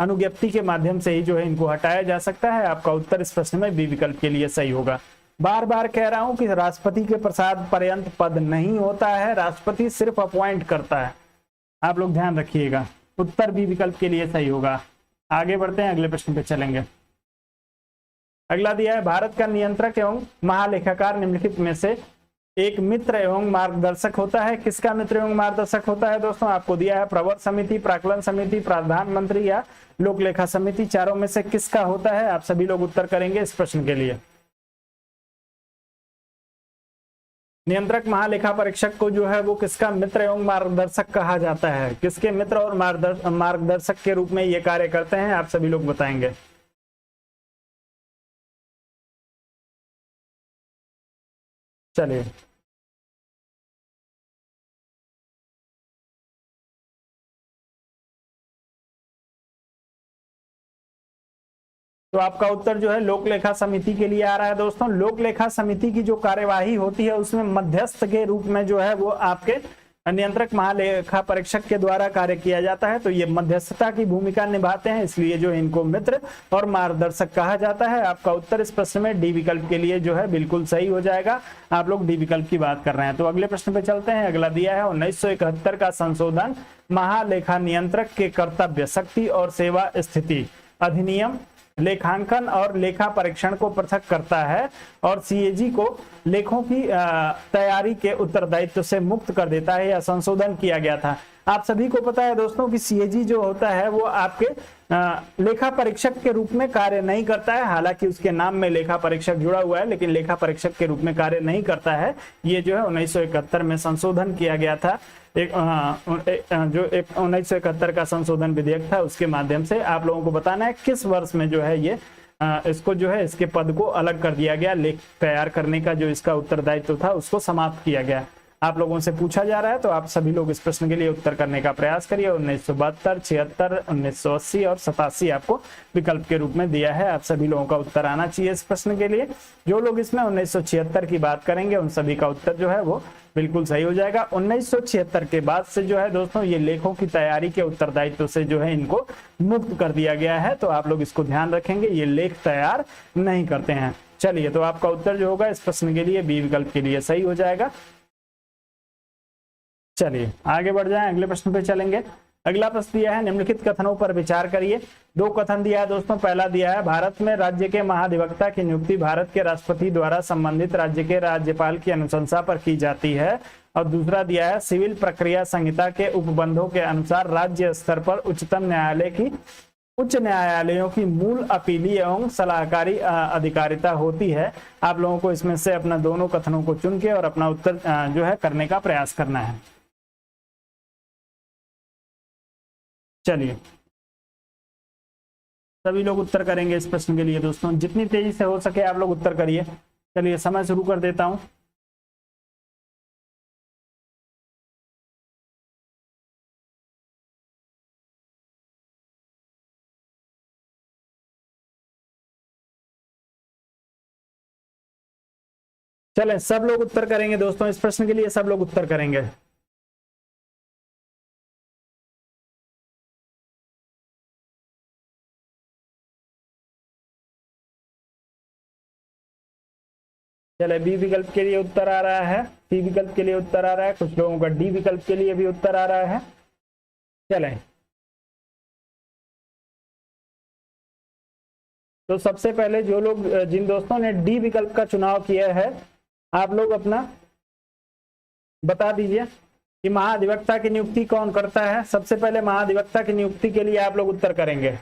अनुज्ञप्ति के माध्यम से ही जो है इनको हटाया जा सकता है। आपका उत्तर इस प्रश्न में बी विकल्प के लिए सही होगा। बार बार कह रहा हूं कि राष्ट्रपति के प्रसाद पर्यंत पद नहीं होता है, राष्ट्रपति सिर्फ अपॉइंट करता है, आप लोग ध्यान रखिएगा। उत्तर बी विकल्प के लिए सही होगा। आगे बढ़ते हैं, अगले प्रश्न पे चलेंगे। अगला दिया है, भारत का नियंत्रक एवं महालेखाकार निम्नलिखित में से एक मित्र एवं मार्गदर्शक होता है। किसका मित्र एवं मार्गदर्शक होता है दोस्तों? आपको दिया है प्रवर समिति, प्राक्कलन समिति, प्रधानमंत्री या लोक लेखा समिति। चारों में से किसका होता है? आप सभी लोग उत्तर करेंगे इस प्रश्न के लिए। नियंत्रक महालेखा परीक्षक को जो है वो किसका मित्र एवं मार्गदर्शक कहा जाता है? किसके मित्र और मार्गदर्शक के रूप में ये कार्य करते हैं? आप सभी लोग बताएंगे। चलिए, तो आपका उत्तर जो है लोक लेखा समिति के लिए आ रहा है दोस्तों। लोक लेखा समिति की जो कार्यवाही होती है उसमें मध्यस्थ के रूप में जो है वो आपके नियंत्रक महालेखा परीक्षक के द्वारा कार्य किया जाता है। तो ये मध्यस्थता की भूमिका निभाते हैं, इसलिए जो इनको मित्र और मार्गदर्शक कहा जाता है। आपका उत्तर इस प्रश्न में डी विकल्प के लिए जो है बिल्कुल सही हो जाएगा। आप लोग डी विकल्प की बात कर रहे हैं। तो अगले प्रश्न पे चलते हैं। अगला दिया है 1971 का संशोधन महालेखा नियंत्रक के कर्तव्य, शक्ति और सेवा स्थिति अधिनियम लेखांकन और लेखा परीक्षण को पृथक करता है और सीएजी को लेखों की तैयारी के उत्तरदायित्व से मुक्त कर देता है। यह संशोधन किया गया था। आप सभी को पता है दोस्तों कि सीएजी जो होता है वो आपके लेखा परीक्षक के रूप में कार्य नहीं करता है। हालांकि उसके नाम में लेखा परीक्षक जुड़ा हुआ है, लेकिन लेखा परीक्षक के रूप में कार्य नहीं करता है। ये जो है 1971 में संशोधन किया गया था। जो 1971 का संशोधन विधेयक था उसके माध्यम से आप लोगों को बताना है किस वर्ष में जो है ये इसको जो है इसके पद को अलग कर दिया गया। लेख तैयार करने का जो इसका उत्तरदायित्व था उसको समाप्त किया गया। आप लोगों से पूछा जा रहा है, तो आप सभी लोग इस प्रश्न के लिए उत्तर करने का प्रयास करिए। 1972, 76, 1980 और 87 आपको विकल्प के रूप में दिया है। आप सभी लोगों का उत्तर आना चाहिए इस प्रश्न के लिए। जो लोग इसमें 1976 की बात करेंगे उन सभी का उत्तर जो है वो बिल्कुल सही हो जाएगा। 1976 के बाद से जो है दोस्तों ये लेखों की तैयारी के उत्तरदायित्व से जो है इनको मुक्त कर दिया गया है। तो आप लोग इसको ध्यान रखेंगे, ये लेख तैयार नहीं करते हैं। चलिए, तो आपका उत्तर जो होगा इस प्रश्न के लिए बी विकल्प के लिए सही हो जाएगा। चलिए आगे बढ़ जाएं, अगले प्रश्न पे चलेंगे। अगला प्रश्न दिया है, निम्नलिखित कथनों पर विचार करिए। दो कथन दिया है दोस्तों। पहला दिया है, भारत में राज्य के महाधिवक्ता की नियुक्ति भारत के राष्ट्रपति द्वारा संबंधित राज्य के राज्यपाल की अनुशंसा पर की जाती है। और दूसरा दिया है, सिविल प्रक्रिया संहिता के उपबंधों के अनुसार राज्य स्तर पर उच्च न्यायालयों की मूल अपीली एवं सलाहकारी अधिकारिता होती है। आप लोगों को इसमें से अपना दोनों कथनों को चुन के और अपना उत्तर जो है करने का प्रयास करना है। चलिए, सभी लोग उत्तर करेंगे इस प्रश्न के लिए दोस्तों। जितनी तेजी से हो सके आप लोग उत्तर करिए। चलिए, समय शुरू कर देता हूं। चलें, सब लोग उत्तर करेंगे दोस्तों इस प्रश्न के लिए, सब लोग उत्तर करेंगे। चले, बी विकल्प के लिए उत्तर आ रहा है, सी विकल्प के लिए उत्तर आ रहा है, कुछ लोगों का डी विकल्प के लिए भी उत्तर आ रहा है। चलें, तो सबसे पहले जो लोग जिन दोस्तों ने डी विकल्प का चुनाव किया है आप लोग अपना बता दीजिए कि महाधिवक्ता की नियुक्ति कौन करता है। सबसे पहले महाधिवक्ता की नियुक्ति के लिए आप लोग उत्तर करेंगे।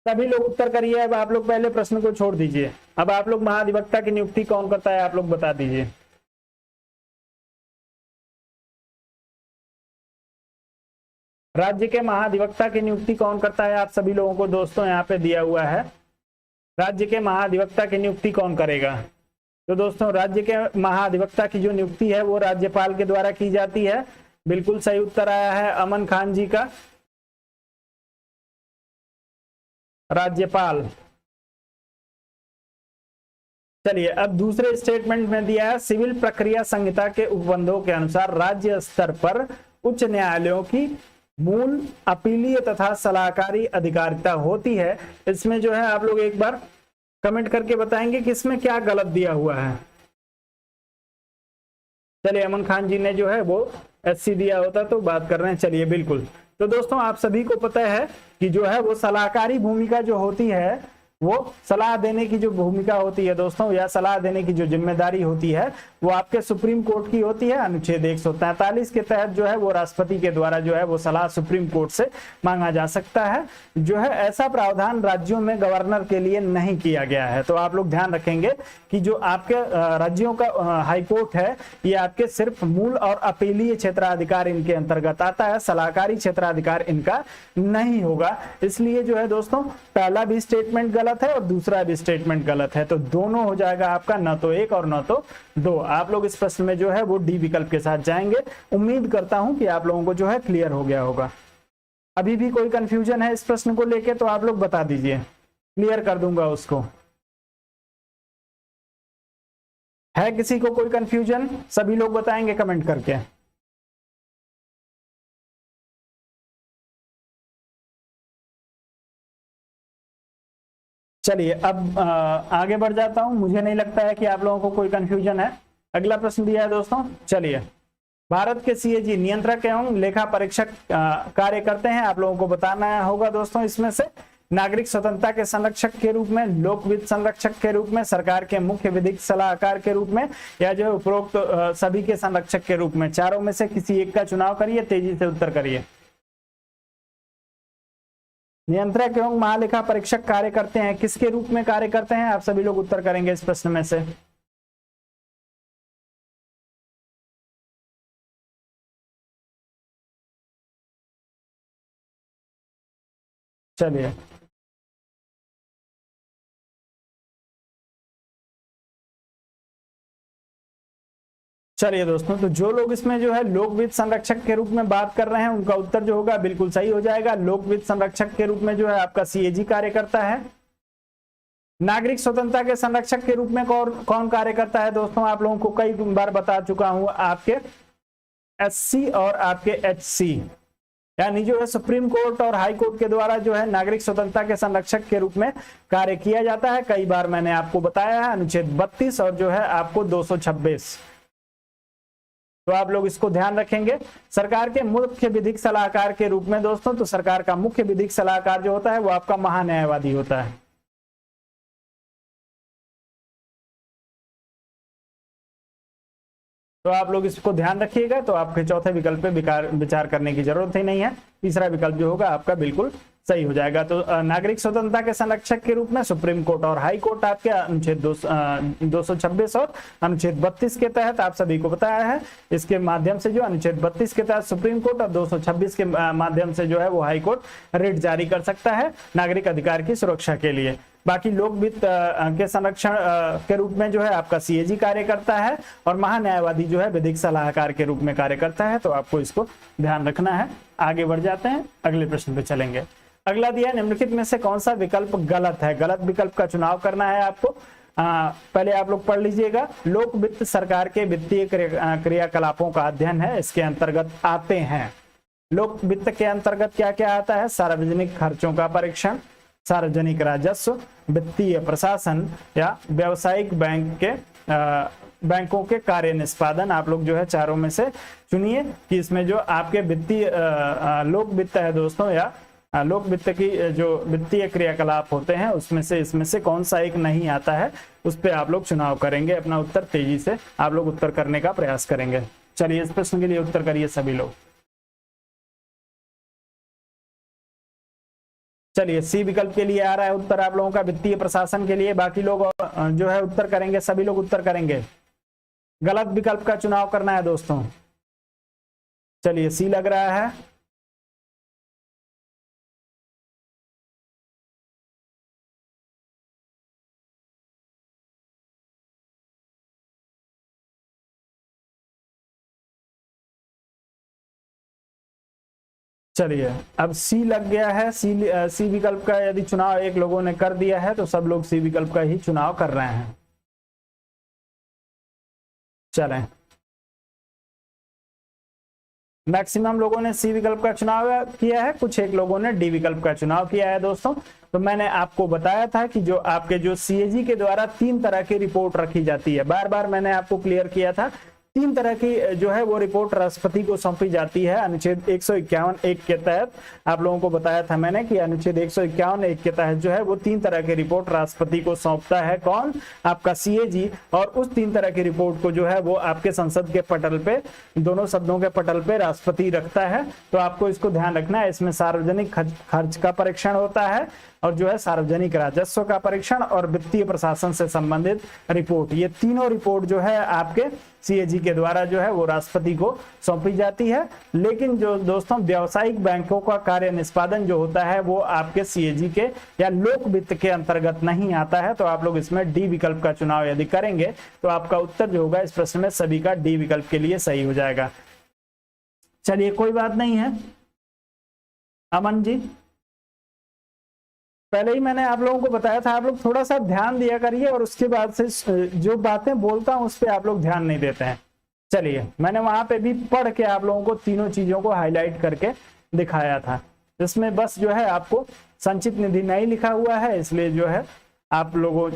सभी लोग उत्तर करिए। अब आप लोग पहले प्रश्न को छोड़ दीजिए। अब आप लोग महाधिवक्ता की नियुक्ति कौन करता है आप लोग बता दीजिए। राज्य के महाधिवक्ता की नियुक्ति कौन करता है आप सभी लोगों को दोस्तों यहाँ पे दिया हुआ है। राज्य के महाधिवक्ता की नियुक्ति कौन करेगा? तो दोस्तों राज्य के महाधिवक्ता की जो नियुक्ति है वो राज्यपाल के द्वारा की जाती है। बिल्कुल सही उत्तर आया है अमन खान जी का, राज्यपाल। चलिए, अब दूसरे स्टेटमेंट में दिया है, सिविल प्रक्रिया संहिता के उपबंधों के अनुसार राज्य स्तर पर उच्च न्यायालयों की मूल, अपीलीय तथा सलाहकारी अधिकारिता होती है। इसमें जो है आप लोग एक बार कमेंट करके बताएंगे कि इसमें क्या गलत दिया हुआ है। चलिए, अमन खान जी ने जो है वो एससी दिया होता तो बात कर रहे हैं। चलिए, बिल्कुल। तो दोस्तों, आप सभी को पता है कि जो है वो सलाहकारी भूमिका जो होती है, वो सलाह देने की जो भूमिका होती है दोस्तों, या सलाह देने की जो जिम्मेदारी होती है, वो आपके सुप्रीम कोर्ट की होती है। अनुच्छेद 143 के तहत जो है वो राष्ट्रपति के द्वारा जो है वो सलाह सुप्रीम कोर्ट से मांगा जा सकता है। जो है ऐसा प्रावधान राज्यों में गवर्नर के लिए नहीं किया गया है। तो आप लोग ध्यान रखेंगे कि जो आपके राज्यों का हाई कोर्ट है, ये आपके सिर्फ मूल और अपीलीय क्षेत्राधिकार इनके अंतर्गत आता है, सलाहकारी क्षेत्राधिकार इनका नहीं होगा। इसलिए जो है दोस्तों, पहला भी स्टेटमेंट गलत है और दूसरा भी स्टेटमेंट गलत है। तो दोनों हो जाएगा आपका, न तो एक और न तो दो। आप लोग इस प्रश्न में जो है वो डी विकल्प के साथ जाएंगे। उम्मीद करता हूं कि आप लोगों को जो है क्लियर हो गया होगा। अभी भी कोई कंफ्यूजन है इस प्रश्न को लेके तो आप लोग बता दीजिए, क्लियर कर दूंगा उसको। है किसी को कोई कंफ्यूजन? सभी लोग बताएंगे कमेंट करके। चलिए, अब आगे बढ़ जाता हूं। मुझे नहीं लगता है कि आप लोगों को कोई कंफ्यूजन है। अगला प्रश्न दिया है दोस्तों। चलिए, भारत के सीएजी नियंत्रक एवं लेखा परीक्षक कार्य करते हैं। आप लोगों को बताना होगा दोस्तों, इसमें से नागरिक स्वतंत्रता के संरक्षक के रूप में, लोक वित्त संरक्षक के रूप में, सरकार के मुख्य विधिक सलाहकार के रूप में, या जो है उपरोक्त सभी के संरक्षक के रूप में। चारों में से किसी एक का चुनाव करिए, तेजी से उत्तर करिए। नियंत्रक एवं महालेखा परीक्षक कार्य करते हैं, किसके रूप में कार्य करते हैं? आप सभी लोग उत्तर करेंगे इस प्रश्न में से। चलिए, चलिए दोस्तों, तो जो लोग इसमें जो है लोक वित्त संरक्षक के रूप में बात कर रहे हैं, उनका उत्तर जो होगा बिल्कुल सही हो जाएगा। लोक वित्त संरक्षक के रूप में जो है आपका सीएजी कार्य करता है। नागरिक स्वतंत्रता के संरक्षक के रूप में कौन कार्य करता है दोस्तों? आप लोगों को कई बार बता चुका हूं, आपके एससी और आपके एचसी, यानी जो है सुप्रीम कोर्ट और हाई कोर्ट के द्वारा जो है नागरिक स्वतंत्रता के संरक्षक के रूप में कार्य किया जाता है। कई बार मैंने आपको बताया है, अनुच्छेद 32 और जो है आपको 226। तो आप लोग इसको ध्यान रखेंगे। सरकार के मुख्य विधिक सलाहकार के रूप में दोस्तों, तो सरकार का मुख्य विधिक सलाहकार जो होता है वो आपका महान्यायवादी होता है। तो आप लोग इसको ध्यान रखिएगा। तो आपके चौथे विकल्प पे विचार करने की जरूरत ही नहीं है। तीसरा विकल्प जो होगा आपका बिल्कुल सही हो जाएगा। तो नागरिक स्वतंत्रता के संरक्षक के रूप में सुप्रीम कोर्ट और हाई कोर्ट आपके अनुच्छेद 226 और अनुच्छेद 32 के तहत आप सभी को बताया है। इसके माध्यम से जो अनुच्छेद 32 के तहत सुप्रीम कोर्ट और 226 के माध्यम से जो है वो हाई कोर्ट रिट जारी कर सकता है नागरिक अधिकार की सुरक्षा के लिए। बाकी लोक वित्त के संरक्षण के रूप में जो है आपका सीएजी कार्य करता है और महान्यायवादी जो है विधिक सलाहकार के रूप में कार्य करता है। तो आपको इसको ध्यान रखना है। आगे बढ़ जाते हैं, अगले प्रश्न पे चलेंगे। अगला दिया, निम्नलिखित में से कौन सा विकल्प गलत है? गलत विकल्प का चुनाव करना है आपको। पहले आप लोग पढ़ लीजिएगा। लोक वित्त सरकार के वित्तीय क्रियाकलापों का अध्ययन है, इसके अंतर्गत आते हैं। लोक वित्त के अंतर्गत क्या क्या आता है? सार्वजनिक खर्चों का परीक्षण, सार्वजनिक राजस्व, वित्तीय प्रशासन या व्यावसायिक बैंकों के कार्य निष्पादन। आप लोग जो है चारों में से चुनिए कि इसमें जो आपके वित्तीय लोक वित्त है दोस्तों, या लोक वित्त की जो वित्तीय क्रियाकलाप होते हैं उसमें से इसमें से कौन सा एक नहीं आता है, उस पर आप लोग चुनाव करेंगे। अपना उत्तर तेजी से आप लोग उत्तर करने का प्रयास करेंगे। चलिए, इस प्रश्न के लिए उत्तर करिए सभी लोग। चलिए, सी विकल्प के लिए आ रहा है उत्तर आप लोगों का, वित्तीय प्रशासन के लिए। बाकी लोग जो है उत्तर करेंगे, सभी लोग उत्तर करेंगे। गलत विकल्प का चुनाव करना है दोस्तों। चलिए, सी लग रहा है। चलिए, अब सी लग गया है। सी विकल्प का यदि चुनाव एक लोगों ने कर दिया है तो सब लोग सी विकल्प का ही चुनाव कर रहे हैं। चलें, मैक्सिमम लोगों ने सी विकल्प का चुनाव किया है, कुछ एक लोगों ने डी विकल्प का चुनाव किया है दोस्तों। तो मैंने आपको बताया था कि जो आपके जो सीएजी के द्वारा 3 तरह की रिपोर्ट रखी जाती है, बार बार मैंने आपको क्लियर किया था, 3 तरह की जो है वो रिपोर्ट राष्ट्रपति को सौंपी जाती है। अनुच्छेद 151(1) के तहत आप लोगों को बताया था मैंने कि अनुच्छेद 151(1) के तहत जो है वो 3 तरह की रिपोर्ट राष्ट्रपति को सौंपता है। कौन? आपका सीएजी। और उस 3 तरह की रिपोर्ट को जो है वो आपके संसद के पटल पे, दोनों सदनों के पटल पे राष्ट्रपति रखता है। तो आपको इसको ध्यान रखना है। इसमें सार्वजनिक खर्च का परीक्षण होता है और जो है सार्वजनिक राजस्व का परीक्षण और वित्तीय प्रशासन से संबंधित रिपोर्ट, ये तीनों रिपोर्ट जो है आपके सीएजी के द्वारा जो है वो राष्ट्रपति को सौंपी जाती है। लेकिन जो दोस्तों व्यावसायिक बैंकों का कार्य निष्पादन जो होता है वो आपके सीएजी के या लोक वित्त के अंतर्गत नहीं आता है। तो आप लोग इसमें डी विकल्प का चुनाव यदि करेंगे तो आपका उत्तर जो होगा इस प्रश्न में सभी का डी विकल्प के लिए सही हो जाएगा। चलिए कोई बात नहीं है। अमन जी, पहले ही मैंने आप लोगों को बताया था, आप लोग थोड़ा सा ध्यान दिया करिए और उसके बाद से जो बातें बोलता हूं उस पर आप लोग ध्यान नहीं देते हैं। चलिए, मैंने वहां पे भी पढ़ के आप लोगों को तीनों चीजों को हाईलाइट करके दिखाया था। इसमें बस जो है आपको संचित निधि नहीं लिखा हुआ है, इसलिए जो है आप लोगों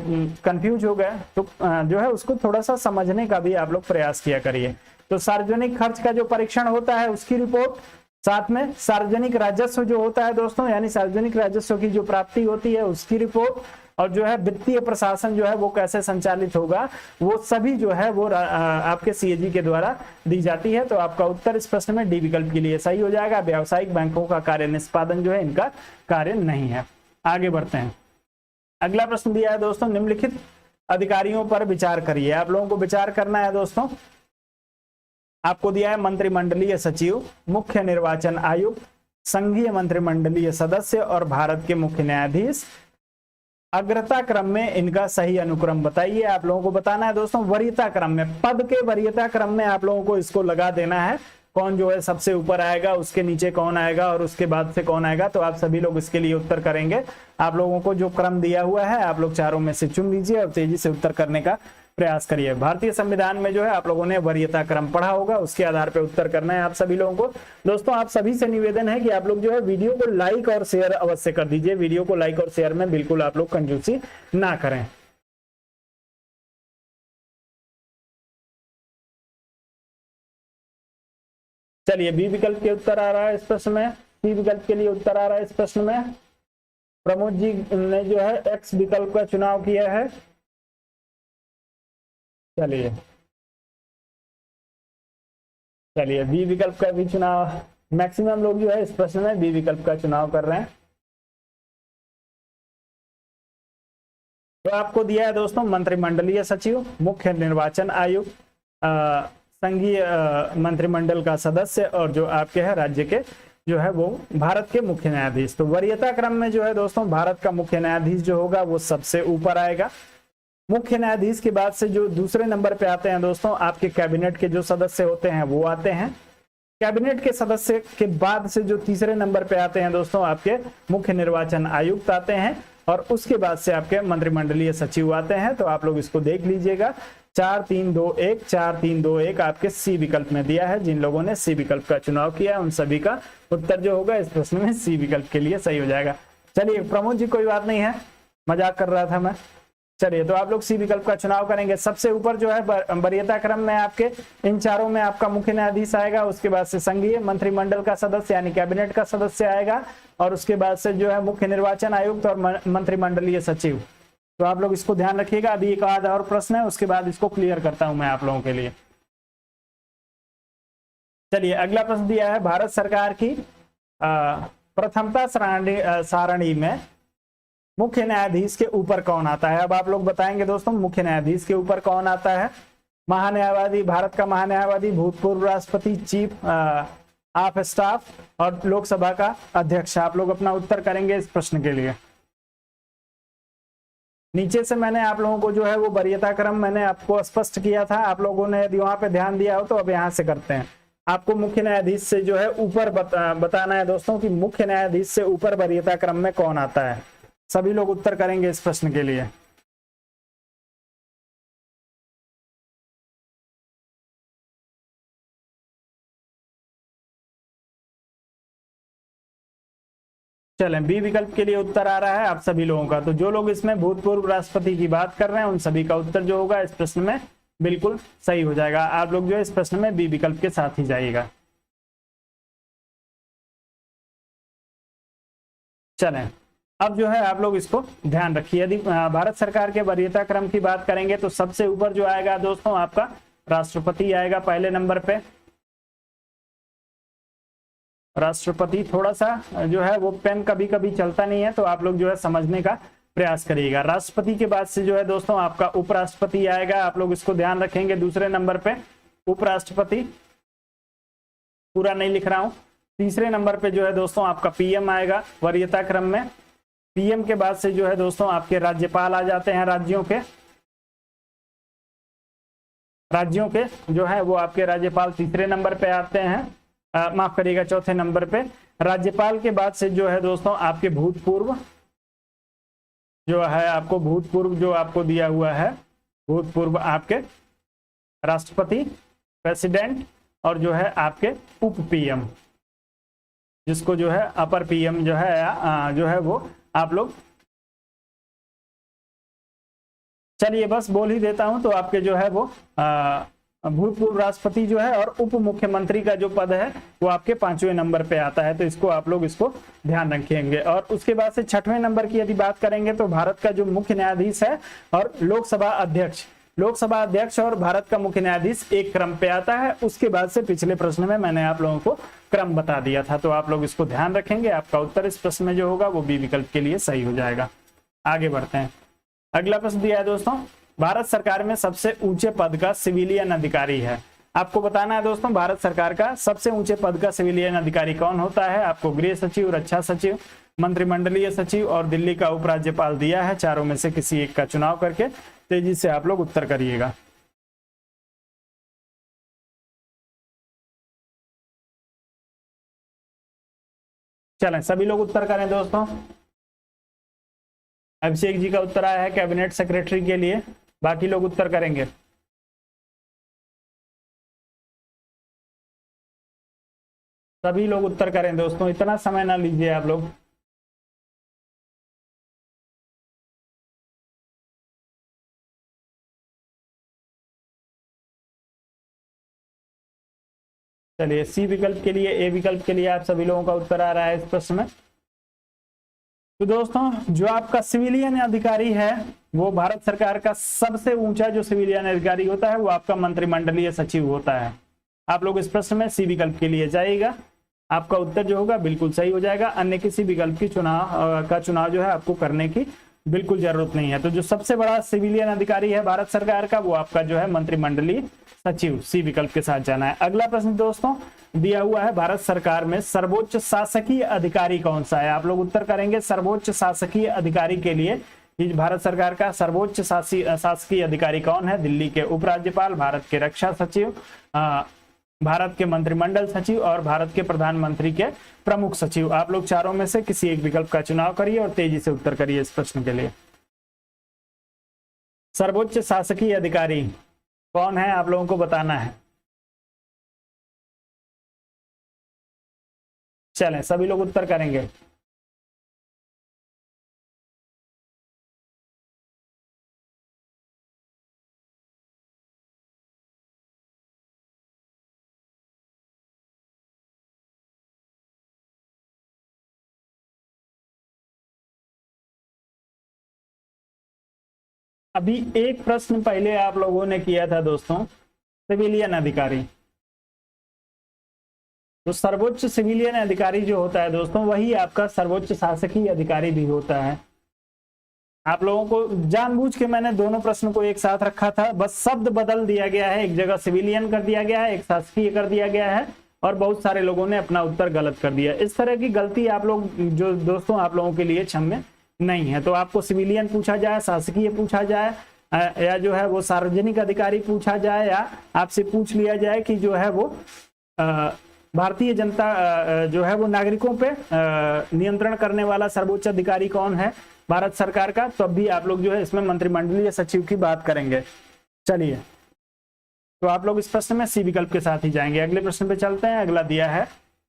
कंफ्यूज हो गए। तो जो है उसको थोड़ा सा समझने का भी आप लोग प्रयास किया करिए। तो सार्वजनिक खर्च का जो परीक्षण होता है उसकी रिपोर्ट, साथ में सार्वजनिक राजस्व जो होता है दोस्तों, यानी सार्वजनिक राजस्व की जो प्राप्ति होती है उसकी रिपोर्ट, और जो है वित्तीय प्रशासन जो है वो कैसे संचालित होगा, वो सभी जो है वो आपके सीएजी के द्वारा दी जाती है। तो आपका उत्तर इस प्रश्न में डी विकल्प के लिए सही हो जाएगा। व्यावसायिक बैंकों का कार्य निष्पादन जो है इनका कार्य नहीं है। आगे बढ़ते हैं। अगला प्रश्न दिया है दोस्तों, निम्नलिखित अधिकारियों पर विचार करिए। आप लोगों को विचार करना है दोस्तों। आपको दिया है मंत्रिमंडलीय सचिव, मुख्य निर्वाचन आयुक्त, संघीय मंत्रिमंडलीय सदस्य और भारत के मुख्य न्यायाधीश। अग्रता क्रम में इनका सही अनुक्रम बताइए। आप लोगों को बताना है दोस्तों, वरीयता क्रम में, पद के वरीयता क्रम में आप लोगों को इसको लगा देना है। कौन जो है सबसे ऊपर आएगा, उसके नीचे कौन आएगा और उसके बाद से कौन आएगा। तो आप सभी लोग इसके लिए उत्तर करेंगे। आप लोगों को जो क्रम दिया हुआ है आप लोग चारों में से चुन लीजिए और तेजी से उत्तर करने का प्रयास करिए। भारतीय संविधान में जो है आप लोगों ने वरीयता क्रम पढ़ा होगा, उसके आधार पर उत्तर करना है आप सभी लोगों को। दोस्तों आप सभी से निवेदन है कि आप लोग जो है वीडियो को लाइक और शेयर अवश्य कर दीजिए। वीडियो को लाइक और शेयर में बिल्कुल आप लोग कंजूसी ना करें। चलिए, बी विकल्प के उत्तर आ रहा है इस प्रश्न में, सी विकल्प के लिए उत्तर आ रहा है इस प्रश्न में। प्रमोद जी ने जो है एक्स विकल्प का चुनाव किया है। चलिए चलिए, बी विकल्प का भी चुनाव, मैक्सिमम लोग जो है इस प्रश्न में बी विकल्प का चुनाव कर रहे हैं। तो आपको दिया है दोस्तों मंत्रिमंडलीय सचिव, मुख्य निर्वाचन आयुक्त, संघीय मंत्रिमंडल का सदस्य और जो आपके है राज्य के जो है वो भारत के मुख्य न्यायाधीश। तो वरीयता क्रम में जो है दोस्तों भारत का मुख्य न्यायाधीश जो होगा वो सबसे ऊपर आएगा। मुख्य न्यायाधीश के बाद से जो दूसरे नंबर पे आते हैं दोस्तों आपके कैबिनेट के जो सदस्य होते हैं वो आते हैं। कैबिनेट के सदस्य के बाद से जो तीसरे नंबर पे आते हैं दोस्तों आपके मुख्य निर्वाचन आयुक्त आते हैं और उसके बाद से आपके मंत्रिमंडलीय सचिव आते हैं। तो आप लोग इसको देख लीजिएगा, 4 3 2 1 4 3 2 1 आपके सी विकल्प में दिया है। जिन लोगों ने सी विकल्प का चुनाव किया उन सभी का उत्तर जो होगा इस प्रश्न में सी विकल्प के लिए सही हो जाएगा। चलिए प्रमोद जी, कोई बात नहीं है, मजाक कर रहा था मैं। चलिए, तो आप लोग सी विकल्प का चुनाव करेंगे। सबसे ऊपर जो है वरीयता क्रम में आपके इन चारों में आपका मुख्य न्यायाधीश आएगा, उसके बाद से संघीय मंत्रिमंडल का सदस्य यानी कैबिनेट का सदस्य आएगा और उसके बाद से जो है मुख्य निर्वाचन आयुक्त और मंत्रिमंडलीय सचिव। तो आप लोग इसको ध्यान रखिएगा। अभी एक आध और प्रश्न है, उसके बाद इसको क्लियर करता हूं मैं आप लोगों के लिए। चलिए, अगला प्रश्न दिया है, भारत सरकार की प्रथमता सारणी में मुख्य न्यायाधीश के ऊपर कौन आता है। अब आप लोग बताएंगे दोस्तों मुख्य न्यायाधीश के ऊपर कौन आता है। महान्यायवादी, भारत का महान्यायवादी, भूतपूर्व राष्ट्रपति, चीफ ऑफ स्टाफ और लोकसभा का अध्यक्ष। आप लोग अपना उत्तर करेंगे इस प्रश्न के लिए। नीचे से मैंने आप लोगों को जो है वो वरीयता क्रम मैंने आपको स्पष्ट किया था, आप लोगों ने यदि वहां पे ध्यान दिया हो तो अब यहाँ से करते हैं। आपको मुख्य न्यायाधीश से जो है ऊपर बताना है दोस्तों कि मुख्य न्यायाधीश से ऊपर वरीयता क्रम में कौन आता है। सभी लोग उत्तर करेंगे इस प्रश्न के लिए। चलें, बी विकल्प के लिए उत्तर आ रहा है आप सभी लोगों का। तो जो लोग इसमें भूतपूर्व राष्ट्रपति की बात कर रहे हैं उन सभी का उत्तर जो होगा इस प्रश्न में बिल्कुल सही हो जाएगा। आप लोग जो है इस प्रश्न में बी विकल्प के साथ ही जाइएगा। चलें, अब जो है आप लोग इसको ध्यान रखिए। यदि भारत सरकार के वरीयता क्रम की बात करेंगे तो सबसे ऊपर जो आएगा दोस्तों आपका राष्ट्रपति आएगा पहले नंबर पे। राष्ट्रपति, थोड़ा सा जो है वो पेन कभी कभी चलता नहीं है तो आप लोग जो है समझने का प्रयास करिएगा। राष्ट्रपति के बाद से जो है दोस्तों आपका उपराष्ट्रपति आएगा, आप लोग इसको ध्यान रखेंगे दूसरे नंबर पे उपराष्ट्रपति, पूरा नहीं लिख रहा हूं। तीसरे नंबर पे जो है दोस्तों आपका पीएम आएगा वरीयता क्रम में। पीएम के बाद से जो है दोस्तों आपके राज्यपाल आ जाते हैं, राज्यों के जो है वो आपके राज्यपाल तीसरे नंबर पे आते हैं, माफ करिएगा चौथे नंबर पे। राज्यपाल के बाद से जो है दोस्तों आपके भूतपूर्व जो है, आपको भूतपूर्व जो आपको दिया हुआ है, भूतपूर्व आपके राष्ट्रपति, प्रेसिडेंट और जो है आपके उप पीएम, जिसको जो है अपर पीएम जो है वो आप लोग, चलिए बस बोल ही देता हूं। तो आपके जो है वो भूतपूर्व राष्ट्रपति जो है और उप मुख्यमंत्री का जो पद है वो आपके 5वें नंबर पे आता है, तो इसको आप लोग इसको ध्यान रखेंगे। और उसके बाद से 6वें नंबर की यदि बात करेंगे तो भारत का जो मुख्य न्यायाधीश है और लोकसभा अध्यक्ष और भारत का मुख्य न्यायाधीश एक क्रम पे आता है। उसके बाद से पिछले प्रश्न में मैंने आप लोगों को क्रम बता दिया था, तो आप लोग इसको ध्यान रखेंगे। आपका उत्तर इस प्रश्न में जो होगा वो बी विकल्प के लिए सही हो जाएगा। आगे बढ़ते हैं। अगला प्रश्न दिया है दोस्तों, भारत सरकार में सबसे ऊंचे पद का सिविलियन अधिकारी है। आपको बताना है दोस्तों भारत सरकार का सबसे ऊंचे पद का सिविलियन अधिकारी कौन होता है। आपको गृह सचिव, रक्षा सचिव, मंत्रिमंडलीय सचिव और दिल्ली का उपराज्यपाल दिया है। चारों में से किसी एक का चुनाव करके तेजी से आप लोग उत्तर करिएगा। चलें, सभी लोग उत्तर करें दोस्तों। अभिषेक जी का उत्तर आया है कैबिनेट सेक्रेटरी के लिए, बाकी लोग उत्तर करेंगे। सभी लोग उत्तर करें दोस्तों, इतना समय ना लीजिए आप लोग। चलिए, सी विकल्प के लिए, ए विकल्प के लिए आप सभी लोगों का उत्तर आ रहा है इस प्रश्न में। तो दोस्तों जो आपका सिविलियन अधिकारी है वो भारत सरकार का सबसे ऊंचा जो सिविलियन अधिकारी होता है वो आपका मंत्रिमंडलीय सचिव होता है। आप लोग इस प्रश्न में सी विकल्प के लिए जाइएगा, आपका उत्तर जो होगा बिल्कुल सही हो जाएगा। अन्य किसी विकल्प की चुनाव जो है आपको करने की बिल्कुल जरूरत नहीं है। तो जो सबसे बड़ा सिविलियन अधिकारी है भारत सरकार का वो आपका जो है मंत्रिमंडलीय सचिव, सी विकल्प के साथ जाना है। अगला प्रश्न दोस्तों दिया हुआ है, भारत सरकार में सर्वोच्च शासकीय अधिकारी कौन सा है। आप लोग उत्तर करेंगे सर्वोच्च शासकीय अधिकारी के लिए। भारत सरकार का सर्वोच्च शासकीय अधिकारी कौन है। दिल्ली के उपराज्यपाल, भारत के रक्षा सचिव, भारत के मंत्रिमंडल सचिव और भारत के प्रधानमंत्री के प्रमुख सचिव। आप लोग चारों में से किसी एक विकल्प का चुनाव करिए और तेजी से उत्तर करिए इस प्रश्न के लिए। सर्वोच्च शासकीय अधिकारी कौन है आप लोगों को बताना है। चलें, सभी लोग उत्तर करेंगे। अभी एक प्रश्न पहले आप लोगों ने किया था दोस्तों, सिविलियन अधिकारी। तो सर्वोच्च सिविलियन अधिकारी जो होता है दोस्तों वही आपका सर्वोच्च शासकीय अधिकारी भी होता है। आप लोगों को जानबूझ के मैंने दोनों प्रश्न को एक साथ रखा था, बस शब्द बदल दिया गया है, एक जगह सिविलियन कर दिया गया है, एक शासकीय कर दिया गया है और बहुत सारे लोगों ने अपना उत्तर गलत कर दिया। इस तरह की गलती आप लोग जो दोस्तों आप लोगों के लिए क्षम्य नहीं है। तो आपको सिविलियन पूछा जाए, शासकीय पूछा जाए या जो है वो सार्वजनिक अधिकारी पूछा जाए या आपसे पूछ लिया जाए कि जो है वो भारतीय जनता जो है वो नागरिकों पे नियंत्रण करने वाला सर्वोच्च अधिकारी कौन है भारत सरकार का, तो अब भी आप लोग जो है इसमें मंत्रिमंडलीय सचिव की बात करेंगे। चलिए, तो आप लोग इस प्रश्न में सी विकल्प के साथ ही जाएंगे। अगले प्रश्न पे चलते हैं। अगला दिया है,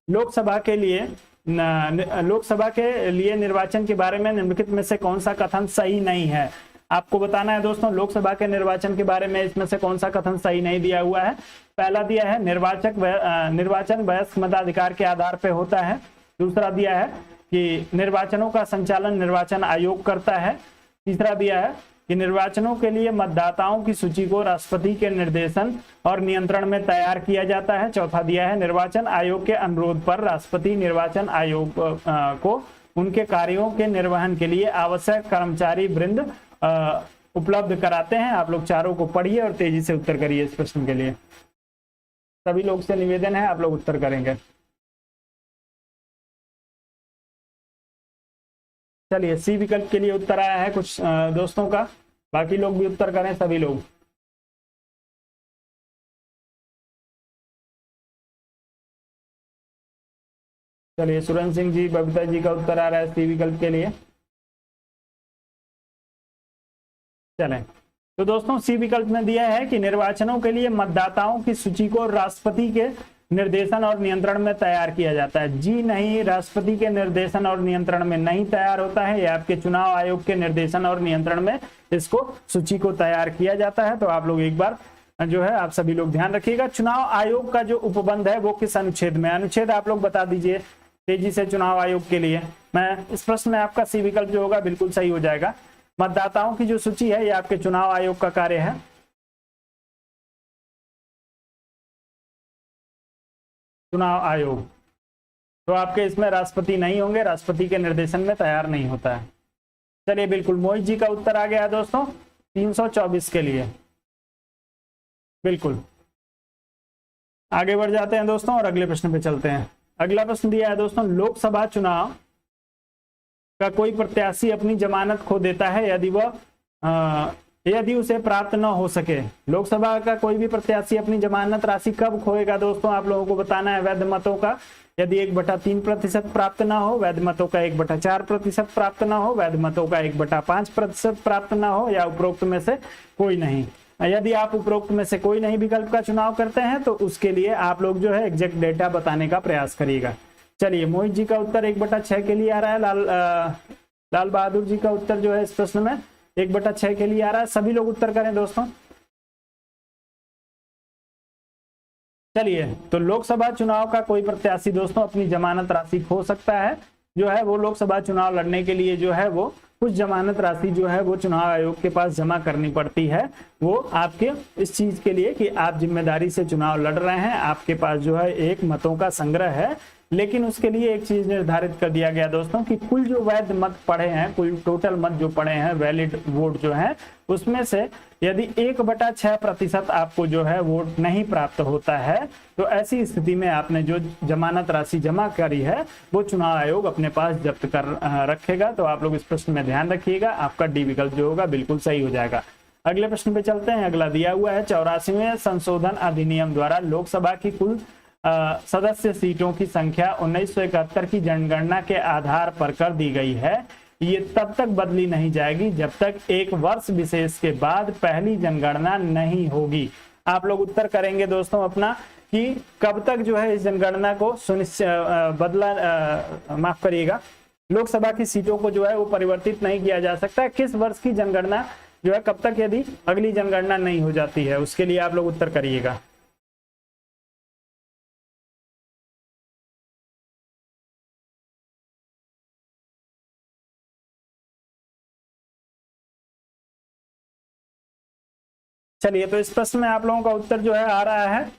लोकसभा के लिए लोकसभा के लिए निर्वाचन के बारे में निम्नलिखित में से कौन सा कथन सही नहीं है। आपको बताना है दोस्तों लोकसभा के निर्वाचन के बारे में इसमें से कौन सा कथन सही नहीं दिया हुआ है। पहला दिया है निर्वाचन वयस्क मताधिकार के आधार पर होता है। दूसरा दिया है कि निर्वाचनों का संचालन निर्वाचन आयोग करता है। तीसरा दिया है कि निर्वाचनों के लिए मतदाताओं की सूची को राष्ट्रपति के निर्देशन और नियंत्रण में तैयार किया जाता है। चौथा दिया है निर्वाचन आयोग के अनुरोध पर राष्ट्रपति निर्वाचन आयोग को उनके कार्यों के निर्वहन के लिए आवश्यक कर्मचारी वृंद उपलब्ध कराते हैं। आप लोग चारों को पढ़िए और तेजी से उत्तर करिए इस प्रश्न के लिए। सभी लोग से निवेदन है आप लोग उत्तर करेंगे। चलिए सी विकल्प के लिए उत्तर आया है कुछ दोस्तों का, बाकी लोग भी उत्तर करें सभी लोग। चलिए सुरेंद्र सिंह जी बबीता जी का उत्तर आ रहा है सी विकल्प के लिए। चलें तो दोस्तों सी विकल्प में दिया है कि निर्वाचनों के लिए मतदाताओं की सूची को राष्ट्रपति के निर्देशन और नियंत्रण में तैयार किया जाता है। जी नहीं, राष्ट्रपति के निर्देशन और नियंत्रण में नहीं तैयार होता है। ये आपके चुनाव आयोग के निर्देशन और नियंत्रण में इसको सूची को तैयार किया जाता है। तो आप लोग एक बार जो है आप सभी लोग ध्यान रखिएगा। चुनाव आयोग का जो उपबंध है वो किस अनुच्छेद में, अनुच्छेद आप लोग बता दीजिए तेजी से चुनाव आयोग के लिए। मैं इस प्रश्न में आपका सी विकल्प जो होगा बिल्कुल सही हो जाएगा। मतदाताओं की जो सूची है ये आपके चुनाव आयोग का कार्य है। चुनाव आयोग तो आपके इसमें राष्ट्रपति नहीं होंगे, राष्ट्रपति के निर्देशन में तैयार नहीं होता है। चलिए बिल्कुल मोहित जी का उत्तर आ गया है दोस्तों 324 के लिए। बिल्कुल आगे बढ़ जाते हैं दोस्तों और अगले प्रश्न पे चलते हैं। अगला प्रश्न दिया है दोस्तों लोकसभा चुनाव का कोई प्रत्याशी अपनी जमानत खो देता है यदि उसे प्राप्त न हो सके। लोकसभा का कोई भी प्रत्याशी अपनी जमानत राशि कब खोएगा दोस्तों, आप लोगों को बताना है। वैध मतों का यदि 1/3% प्राप्त ना हो, वैध मतों का 1/4% प्राप्त ना हो, वैध मतों का 1/5% प्राप्त ना हो, या उपरोक्त में से कोई नहीं। यदि आप उपरोक्त में से कोई नहीं विकल्प का चुनाव करते हैं तो उसके लिए आप लोग जो है एग्जैक्ट डेटा बताने का प्रयास करिएगा। चलिए मोहित जी का उत्तर 1/6 के लिए आ रहा है। लाल बहादुर जी का उत्तर जो है इस प्रश्न में 1/6 के लिए आ रहा है। सभी लोग उत्तर करें दोस्तों। चलिए तो लोकसभा चुनाव का कोई प्रत्याशी दोस्तों अपनी जमानत राशि खो सकता है। जो है वो लोकसभा चुनाव लड़ने के लिए जो है वो कुछ जमानत राशि जो है वो चुनाव आयोग के पास जमा करनी पड़ती है। वो आपके इस चीज के लिए कि आप जिम्मेदारी से चुनाव लड़ रहे हैं, आपके पास जो है एक मतों का संग्रह है। लेकिन उसके लिए एक चीज निर्धारित कर दिया गया दोस्तों कि कुल जो वैध मत पड़े हैं, कुल टोटल मत जो पड़े हैं, वैलिड वोट जो है, उसमें से यदि 1/6% आपको जो है वोट नहीं प्राप्त होता है तो ऐसी स्थिति में आपने जो जमानत राशि जमा करी है वो चुनाव आयोग अपने पास जब्त कर रखेगा। तो आप लोग इस प्रश्न में ध्यान रखिएगा, आपका डी विकल्प जो होगा बिल्कुल सही हो जाएगा। अगले प्रश्न पे चलते हैं। अगला दिया हुआ है 84वें संशोधन अधिनियम द्वारा लोकसभा की कुल सदस्य सीटों की संख्या 1971 की जनगणना के आधार पर कर दी गई है। ये तब तक बदली नहीं जाएगी जब तक एक वर्ष विशेष के बाद पहली जनगणना नहीं होगी। आप लोग उत्तर करेंगे दोस्तों अपना कि कब तक जो है इस जनगणना को माफ करिएगा, लोकसभा की सीटों को जो है वो परिवर्तित नहीं किया जा सकता। किस वर्ष की जनगणना जो है कब तक यदि अगली जनगणना नहीं हो जाती है, उसके लिए आप लोग उत्तर करिएगा। चलिए तो इस प्रश्न में आप लोगों का उत्तर जो है आ रहा है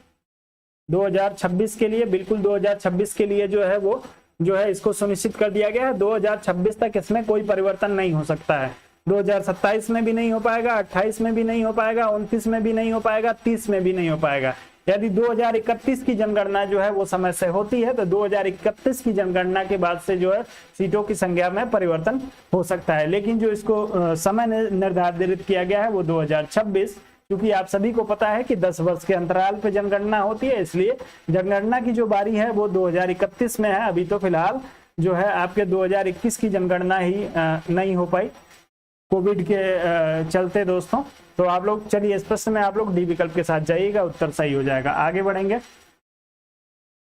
2026 के लिए। बिल्कुल 2026 के लिए जो है वो जो है इसको सुनिश्चित कर दिया गया है। 2026 तक इसमें कोई परिवर्तन नहीं हो सकता है। 2027 में भी नहीं हो पाएगा, 28 में भी नहीं हो पाएगा, 29 में भी नहीं हो पाएगा, 30 में भी नहीं हो पाएगा। यदि 2031 की जनगणना जो है वो समय से होती है तो 2031 की जनगणना के बाद से जो है सीटों की संख्या में परिवर्तन हो सकता है। लेकिन जो इसको समय निर्धारित किया गया है वो 2026, क्योंकि आप सभी को पता है कि 10 वर्ष के अंतराल पे जनगणना होती है, इसलिए जनगणना की जो बारी है वो 2031 में है। अभी तो फिलहाल जो है आपके 2021 की जनगणना ही नहीं हो पाई कोविड के चलते दोस्तों। तो आप लोग चलिए इस प्रश्न में आप लोग डी विकल्प के साथ जाइएगा, उत्तर सही हो जाएगा। आगे बढ़ेंगे।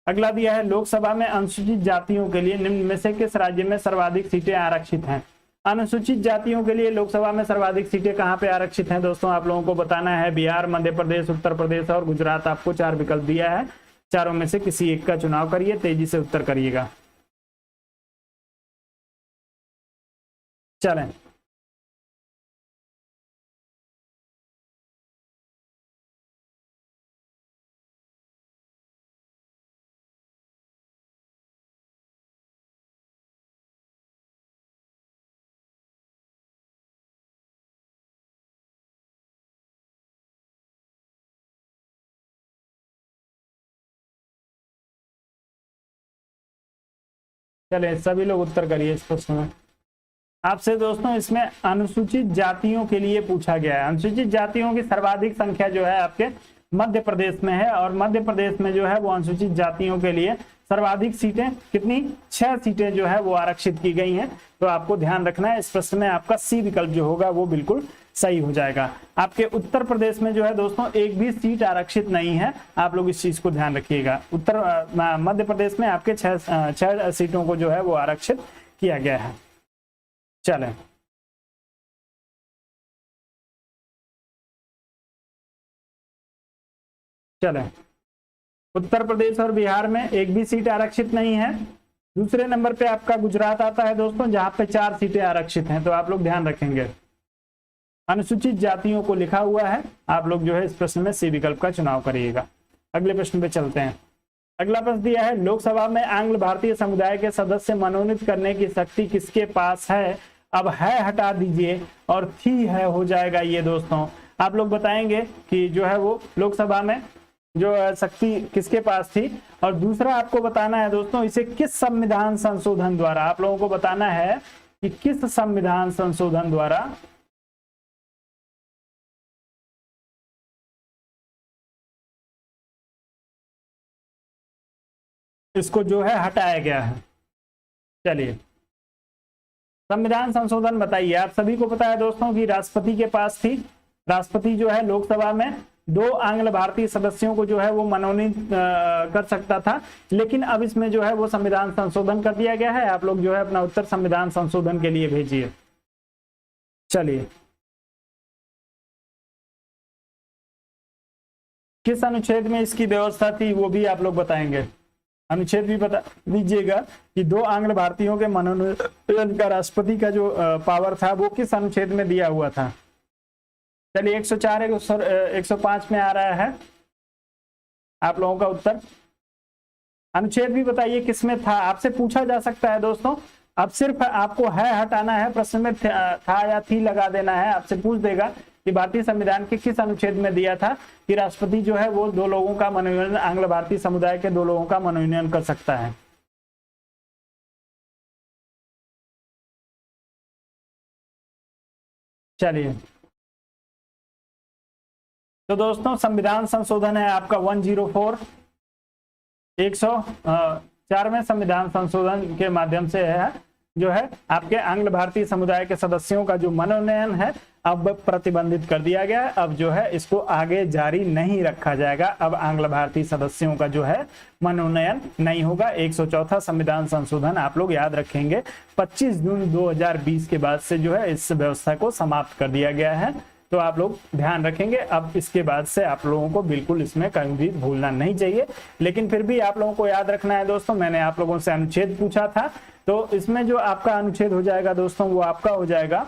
अगला दिया है लोकसभा में अनुसूचित जातियों के लिए निम्न में से किस राज्य में सर्वाधिक सीटें आरक्षित हैं। अनुसूचित जातियों के लिए लोकसभा में सर्वाधिक सीटें कहां पे आरक्षित हैं दोस्तों, आप लोगों को बताना है। बिहार, मध्य प्रदेश, उत्तर प्रदेश और गुजरात। आपको 4 विकल्प दिया है, चारों में से किसी एक का चुनाव करिए, तेजी से उत्तर करिएगा। चलें, चलें सभी लोग उत्तर करिए इस प्रश्न में। आपसे दोस्तों इसमें अनुसूचित जातियों के लिए पूछा गया है। अनुसूचित जातियों की सर्वाधिक संख्या जो है आपके मध्य प्रदेश में है, और मध्य प्रदेश में जो है वो अनुसूचित जातियों के लिए सर्वाधिक सीटें कितनी, 6 सीटें जो है वो आरक्षित की गई हैं। तो आपको ध्यान रखना है, इस प्रश्न में आपका सी विकल्प जो होगा वो बिल्कुल सही हो जाएगा। आपके उत्तर प्रदेश में जो है दोस्तों एक भी सीट आरक्षित नहीं है, आप लोग इस चीज को ध्यान रखिएगा। मध्य प्रदेश में आपके 6 सीटों को जो है वो आरक्षित किया गया है। चलें, चलें, उत्तर प्रदेश और बिहार में एक भी सीट आरक्षित नहीं है। दूसरे नंबर पे आपका गुजरात आता है दोस्तों, जहां पे 4 सीटें आरक्षित हैं। तो आप लोग ध्यान रखेंगे, अनुसूचित जातियों को लिखा हुआ है, आप लोग जो है इस प्रश्न में सी विकल्प का चुनाव करिएगा। अगले प्रश्न पे चलते हैं। अगला प्रश्न दिया है लोकसभा में आंग्ल भारतीय समुदाय के सदस्य मनोनीत करने की शक्ति किसके पास है। अब है हटा दीजिए और थी है हो जाएगा ये दोस्तों। आप लोग बताएंगे कि जो है वो लोकसभा में जो शक्ति किसके पास थी, और दूसरा आपको बताना है दोस्तों इसे किस संविधान संशोधन द्वारा, आप लोगों को बताना है कि किस संविधान संशोधन द्वारा इसको जो है हटाया गया है। चलिए संविधान संशोधन बताइए। आप सभी को पता है दोस्तों कि राष्ट्रपति के पास थी, राष्ट्रपति जो है लोकसभा में 2 आंग्ल भारतीय सदस्यों को जो है वो मनोनीत कर सकता था, लेकिन अब इसमें जो है वो संविधान संशोधन कर दिया गया है। आप लोग जो है अपना उत्तर संविधान संशोधन के लिए भेजिए। चलिए किस अनुच्छेद में इसकी व्यवस्था थी वो भी आप लोग बताएंगे, अनुच्छेद भी बता दीजिएगा कि 2 आंग्ल भारतीयों के मनोनयन का राष्ट्रपति का जो पावर था वो किस अनुच्छेद में दिया हुआ था। चलिए 104 105 में आ रहा है आप लोगों का उत्तर। अनुच्छेद भी बताइए किसमें था, आपसे पूछा जा सकता है दोस्तों। अब सिर्फ आपको है हटाना है, प्रश्न में था या थी लगा देना है। आपसे पूछ देगा कि भारतीय संविधान के किस अनुच्छेद में दिया था कि राष्ट्रपति जो है वो 2 लोगों का मनोनयन, आंग्ल भारतीय समुदाय के 2 लोगों का मनोनयन कर सकता है। चलिए तो दोस्तों संविधान संशोधन है आपका 104 104वें संविधान संशोधन के माध्यम से है जो है आपके आंग्ल भारतीय समुदाय के सदस्यों का जो मनोनयन है अब प्रतिबंधित कर दिया गया है। अब जो है इसको आगे जारी नहीं रखा जाएगा। अब आंग्ल भारतीय सदस्यों का जो है मनोनयन नहीं होगा। 104वां संविधान संशोधन आप लोग याद रखेंगे 25 जून 2020 के बाद से जो है इस व्यवस्था को समाप्त कर दिया गया है। तो आप लोग ध्यान रखेंगे। अब इसके बाद से आप लोगों को बिल्कुल इसमें कहीं भी भूलना नहीं चाहिए, लेकिन फिर भी आप लोगों को याद रखना है दोस्तों। मैंने आप लोगों से अनुच्छेद पूछा था, तो इसमें जो आपका अनुच्छेद हो जाएगा दोस्तों वो आपका हो जाएगा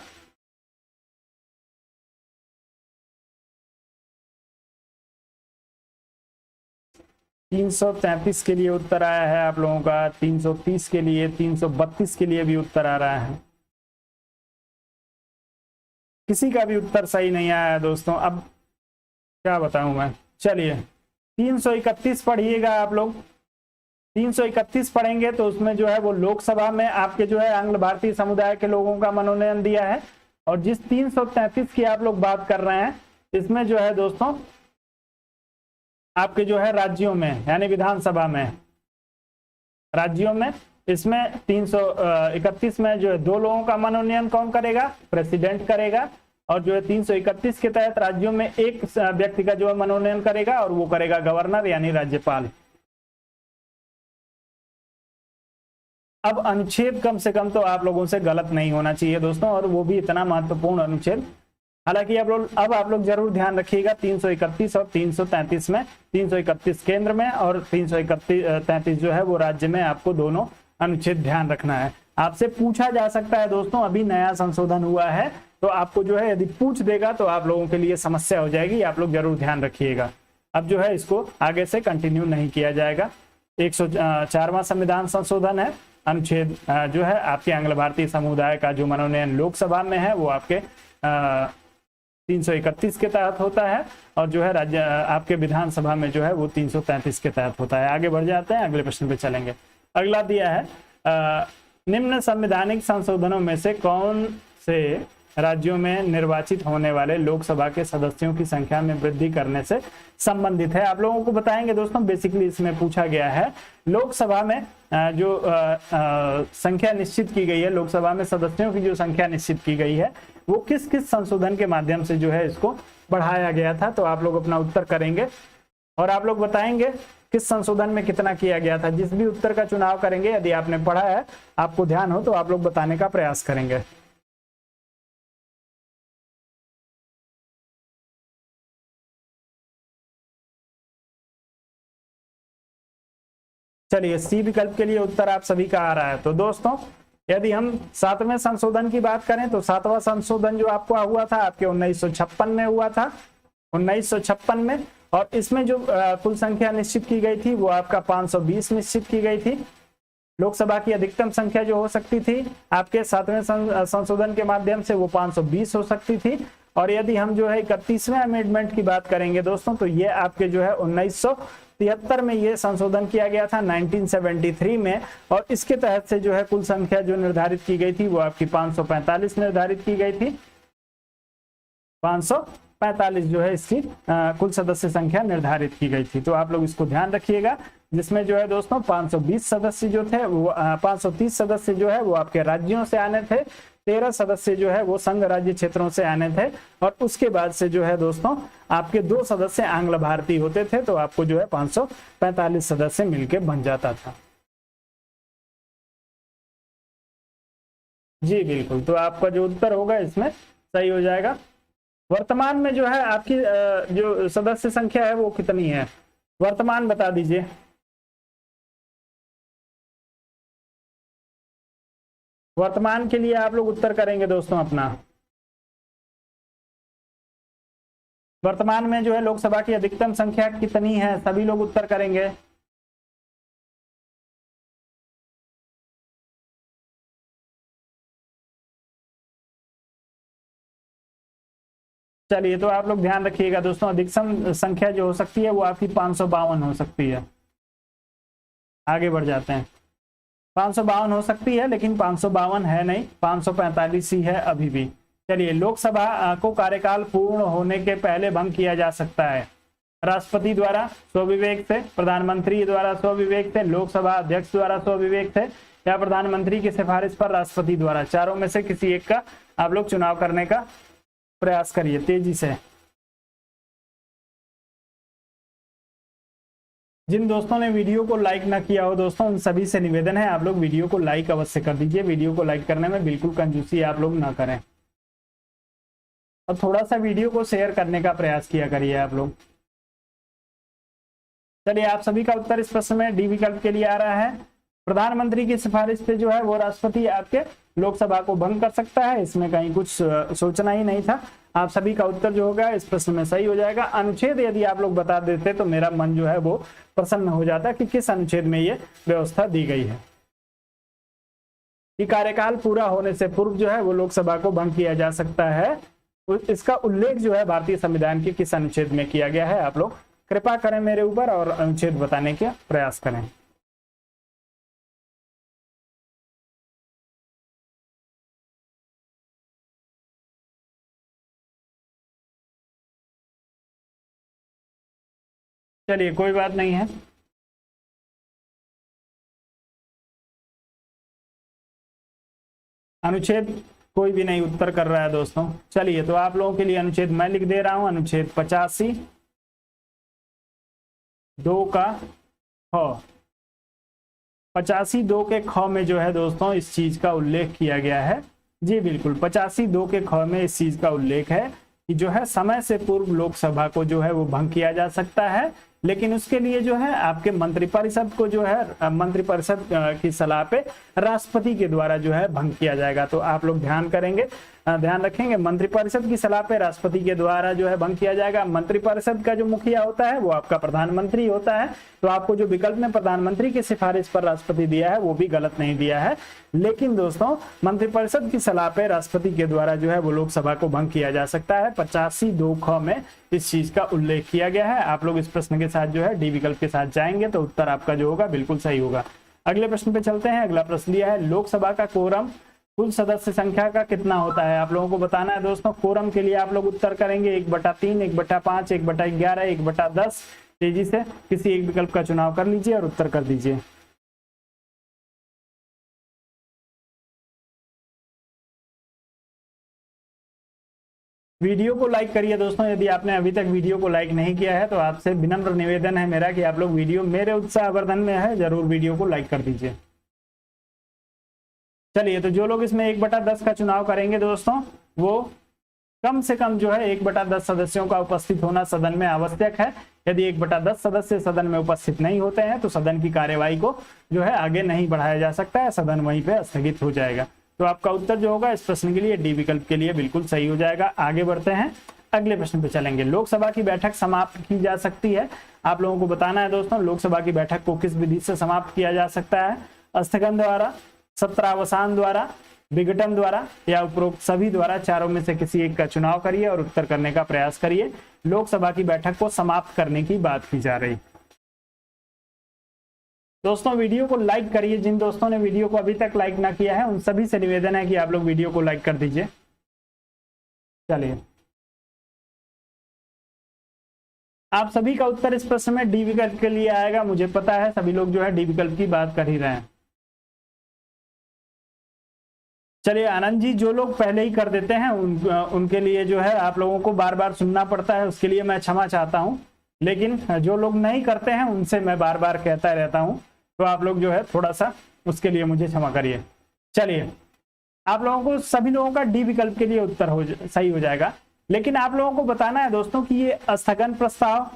333 के लिए उत्तर आया है आप लोगों का, 330 के लिए, 332 के लिए भी उत्तर आ रहा है। किसी का भी उत्तर सही नहीं आया है दोस्तों। अब क्या बताऊं मैं। चलिए 331 पढ़िएगा आप लोग। 331 पढ़ेंगे तो उसमें जो है वो लोकसभा में आपके जो है आंग्ल भारतीय समुदाय के लोगों का मनोनयन दिया है। और जिस 333 की आप लोग बात कर रहे हैं इसमें जो है दोस्तों आपके जो है राज्यों में यानी विधानसभा में, राज्यों में इसमें 331 में जो है 2 लोगों का मनोनयन कौन करेगा, प्रेसिडेंट करेगा। और जो है 331 के तहत राज्यों में एक व्यक्ति का जो है मनोनयन करेगा और वो करेगा गवर्नर यानी राज्यपाल। अब अनुच्छेद कम से कम तो आप लोगों से गलत नहीं होना चाहिए दोस्तों, और वो भी इतना महत्वपूर्ण अनुच्छेद। हालांकि अब आप लोग जरूर ध्यान रखिएगा 331 और 333 में, 331 केंद्र में और 333 जो है वो राज्य में, आपको दोनों अनुच्छेद ध्यान रखना है। आपसे पूछा जा सकता है दोस्तों, अभी नया संशोधन हुआ है तो आपको जो है यदि पूछ देगा तो आप लोगों के लिए समस्या हो जाएगी, आप लोग जरूर ध्यान रखिएगा। अब जो है इसको आगे से कंटिन्यू नहीं किया जाएगा। 104वां संविधान संशोधन है। अनुच्छेद जो है आपके आंग्ल भारतीय समुदाय का जो मनोनयन लोकसभा में है वो आपके 331 के तहत होता है, और जो है राज्य आपके विधानसभा में जो है वो 333 के तहत होता है। आगे बढ़ जाते हैं, अगले प्रश्न पे चलेंगे। अगला दिया है निम्न संवैधानिक संशोधनों में से कौन से राज्यों में निर्वाचित होने वाले लोकसभा के सदस्यों की संख्या में वृद्धि करने से संबंधित है। आप लोगों को बताएंगे दोस्तों, बेसिकली इसमें पूछा गया है लोकसभा में जो संख्या निश्चित की गई है, लोकसभा में सदस्यों की जो संख्या निश्चित की गई है वो किस किस संशोधन के माध्यम से जो है इसको बढ़ाया गया था। तो आप लोग अपना उत्तर करेंगे और आप लोग बताएंगे किस संशोधन में कितना किया गया था। जिस भी उत्तर का चुनाव करेंगे, यदि आपने पढ़ा है, आपको ध्यान हो, तो आप लोग बताने का प्रयास करेंगे। चलिए, सी विकल्प के लिए उत्तर आप सभी का आ रहा है। तो दोस्तों, यदि हम 7वें संशोधन की बात करें तो 7वां संशोधन जो आपको हुआ था आपके 1956 में हुआ था, 1956 में। और इसमें जो कुल संख्या निश्चित की गई थी वो आपका 520 निश्चित की गई थी। लोकसभा की अधिकतम संख्या जो हो सकती थी आपके 7वें संशोधन के माध्यम से वो 520 हो सकती थी। और यदि हम जो है 31वें अमेंडमेंट की बात करेंगे दोस्तों, तो ये आपके जो है 1973 में ये संशोधन किया गया था, 1973 में। और इसके तहत से जो है कुल संख्या जो निर्धारित की गई थी वो आपकी 545 निर्धारित की गई थी। 545 जो है इसकी कुल सदस्य संख्या निर्धारित की गई थी। तो आप लोग इसको ध्यान रखिएगा, जिसमें जो है दोस्तों 520 सदस्य जो थे वो 530 सदस्य जो है वो आपके राज्यों से आने थे, 13 सदस्य जो है वो संघ राज्य क्षेत्रों से आने थे, और उसके बाद से जो है दोस्तों आपके 2 सदस्य आंग्ल भारतीय होते थे। तो आपको जो है 545 सदस्य मिलके बन जाता था। जी बिल्कुल, तो आपका जो उत्तर होगा इसमें सही हो जाएगा। वर्तमान में जो है आपकी जो सदस्य संख्या है वो कितनी है, वर्तमान बता दीजिए। वर्तमान के लिए आप लोग उत्तर करेंगे दोस्तों अपना। वर्तमान में जो है लोकसभा की अधिकतम संख्या कितनी है, सभी लोग उत्तर करेंगे। चलिए, तो आप लोग ध्यान रखिएगा दोस्तों, अधिकतम संख्या जो हो सकती है वो आपकी 552 हो सकती है। आगे बढ़ जाते हैं। 552 हो सकती है, लेकिन 552 है नहीं, 545 ही है अभी भी। चलिए, लोकसभा को कार्यकाल पूर्ण होने के पहले भंग किया जा सकता है राष्ट्रपति द्वारा स्वविवेक से, प्रधानमंत्री द्वारा स्वविवेक से, लोकसभा अध्यक्ष द्वारा स्वविवेक से, या प्रधानमंत्री की सिफारिश पर राष्ट्रपति द्वारा। चारों में से किसी एक का आप लोग चुनाव करने का प्रयास करिए तेजी से। जिन दोस्तों ने वीडियो को लाइक ना किया हो दोस्तों, उन सभी से निवेदन है आप लोग वीडियो को लाइक अवश्य कर दीजिए। वीडियो को लाइक करने में बिल्कुल कंजूसी आप लोग ना करें, और थोड़ा सा वीडियो को शेयर करने का प्रयास किया करिए आप लोग। चलिए, आप सभी का उत्तर इस प्रश्न में डी विकल्प के लिए आ रहा है। प्रधानमंत्री की सिफारिश पे जो है वो राष्ट्रपति आपके लोकसभा को भंग कर सकता है, इसमें कहीं कुछ सोचना ही नहीं था। आप सभी का उत्तर जो होगा इस प्रश्न में सही हो जाएगा। अनुच्छेद यदि आप लोग बता देते तो मेरा मन जो है वो प्रसन्न हो जाता कि किस अनुच्छेद में ये व्यवस्था दी गई है कि कार्यकाल पूरा होने से पूर्व जो है वो लोकसभा को भंग किया जा सकता है। इसका उल्लेख जो है भारतीय संविधान के किस अनुच्छेद में किया गया है, आप लोग कृपा करें मेरे ऊपर और अनुच्छेद बताने का प्रयास करें। चलिए, कोई बात नहीं है। अनुच्छेद कोई भी नहीं उत्तर कर रहा है दोस्तों। चलिए, तो आप लोगों के लिए अनुच्छेद मैं लिख दे रहा हूं। अनुच्छेद 85 2 का 85(2) के ख में जो है दोस्तों इस चीज का उल्लेख किया गया है। जी बिल्कुल, 85(2) के ख में इस चीज का उल्लेख है कि जो है समय से पूर्व लोकसभा को जो है वो भंग किया जा सकता है, लेकिन उसके लिए जो है आपके मंत्रिपरिषद को जो है मंत्रिपरिषद की सलाह पे राष्ट्रपति के द्वारा जो है भंग किया जाएगा। तो आप लोग ध्यान रखेंगे, मंत्रिपरिषद की सलाह पे राष्ट्रपति के द्वारा जो है भंग किया जाएगा। मंत्रिपरिषद का जो मुखिया होता है वो आपका प्रधानमंत्री होता है। तो आपको जो विकल्प में प्रधानमंत्री की सिफारिश पर राष्ट्रपति दिया है वो भी गलत नहीं दिया है, लेकिन दोस्तों मंत्रिपरिषद की सलाह पे राष्ट्रपति के द्वारा जो है वो लोकसभा को भंग किया जा सकता है। 85(2) ख में इस चीज का उल्लेख किया गया है। आप लोग इस प्रश्न के साथ जो है डी विकल्प के साथ जाएंगे तो उत्तर आपका जो होगा बिल्कुल सही होगा। अगले प्रश्न पे चलते हैं। अगला प्रश्न दिया है, लोकसभा का कोरम कुल सदस्य संख्या का कितना होता है? आप लोगों को बताना है दोस्तों। कोरम के लिए आप लोग उत्तर करेंगे 1/3, 1/5, 1/11, 1/10। तेजी से किसी एक विकल्प का चुनाव कर लीजिए और उत्तर कर दीजिए। वीडियो को लाइक करिए दोस्तों, यदि आपने अभी तक वीडियो को लाइक नहीं किया है तो आपसे विनम्र निवेदन है मेरा कि आप लोग वीडियो, मेरे उत्साहवर्धन में है, जरूर वीडियो को लाइक कर दीजिए। चलिए, तो जो लोग इसमें 1/10 का चुनाव करेंगे दोस्तों, वो कम से कम जो है 1/10 सदस्यों का उपस्थित होना सदन में आवश्यक है। यदि 1/10 सदस्य सदन में उपस्थित नहीं होते हैं तो सदन की कार्यवाही को जो है आगे नहीं बढ़ाया जा सकता है, सदन वहीं पे स्थगित हो जाएगा। तो आपका उत्तर जो होगा इस प्रश्न के लिए डी विकल्प के लिए बिल्कुल सही हो जाएगा। आगे बढ़ते हैं, अगले प्रश्न पे चलेंगे। लोकसभा की बैठक समाप्त की जा सकती है। आप लोगों को बताना है दोस्तों, लोकसभा की बैठक को किस विधि से समाप्त किया जा सकता है? स्थगन द्वारा, सत्रावसान द्वारा, विघटन द्वारा या उपरोक्त सभी द्वारा। चारों में से किसी एक का चुनाव करिए और उत्तर करने का प्रयास करिए। लोकसभा की बैठक को समाप्त करने की बात की जा रही। दोस्तों वीडियो को लाइक करिए, जिन दोस्तों ने वीडियो को अभी तक लाइक ना किया है उन सभी से निवेदन है कि आप लोग वीडियो को लाइक कर दीजिए। चलिए, आप सभी का उत्तर इस प्रश्न में डी विकल्प के लिए आएगा। मुझे पता है सभी लोग जो है डी विकल्प की बात कर ही रहे हैं। चलिए आनंद जी, जो लोग पहले ही कर देते हैं उनके लिए जो है आप लोगों को बार बार सुनना पड़ता है, उसके लिए मैं क्षमा चाहता हूं। लेकिन जो लोग नहीं करते हैं उनसे मैं बार बार कहता रहता हूं, तो आप लोग जो है थोड़ा सा उसके लिए मुझे क्षमा करिए। चलिए, आप लोगों को, सभी लोगों का डी विकल्प के लिए उत्तर सही हो जाएगा। लेकिन आप लोगों को बताना है दोस्तों कि ये स्थगन प्रस्ताव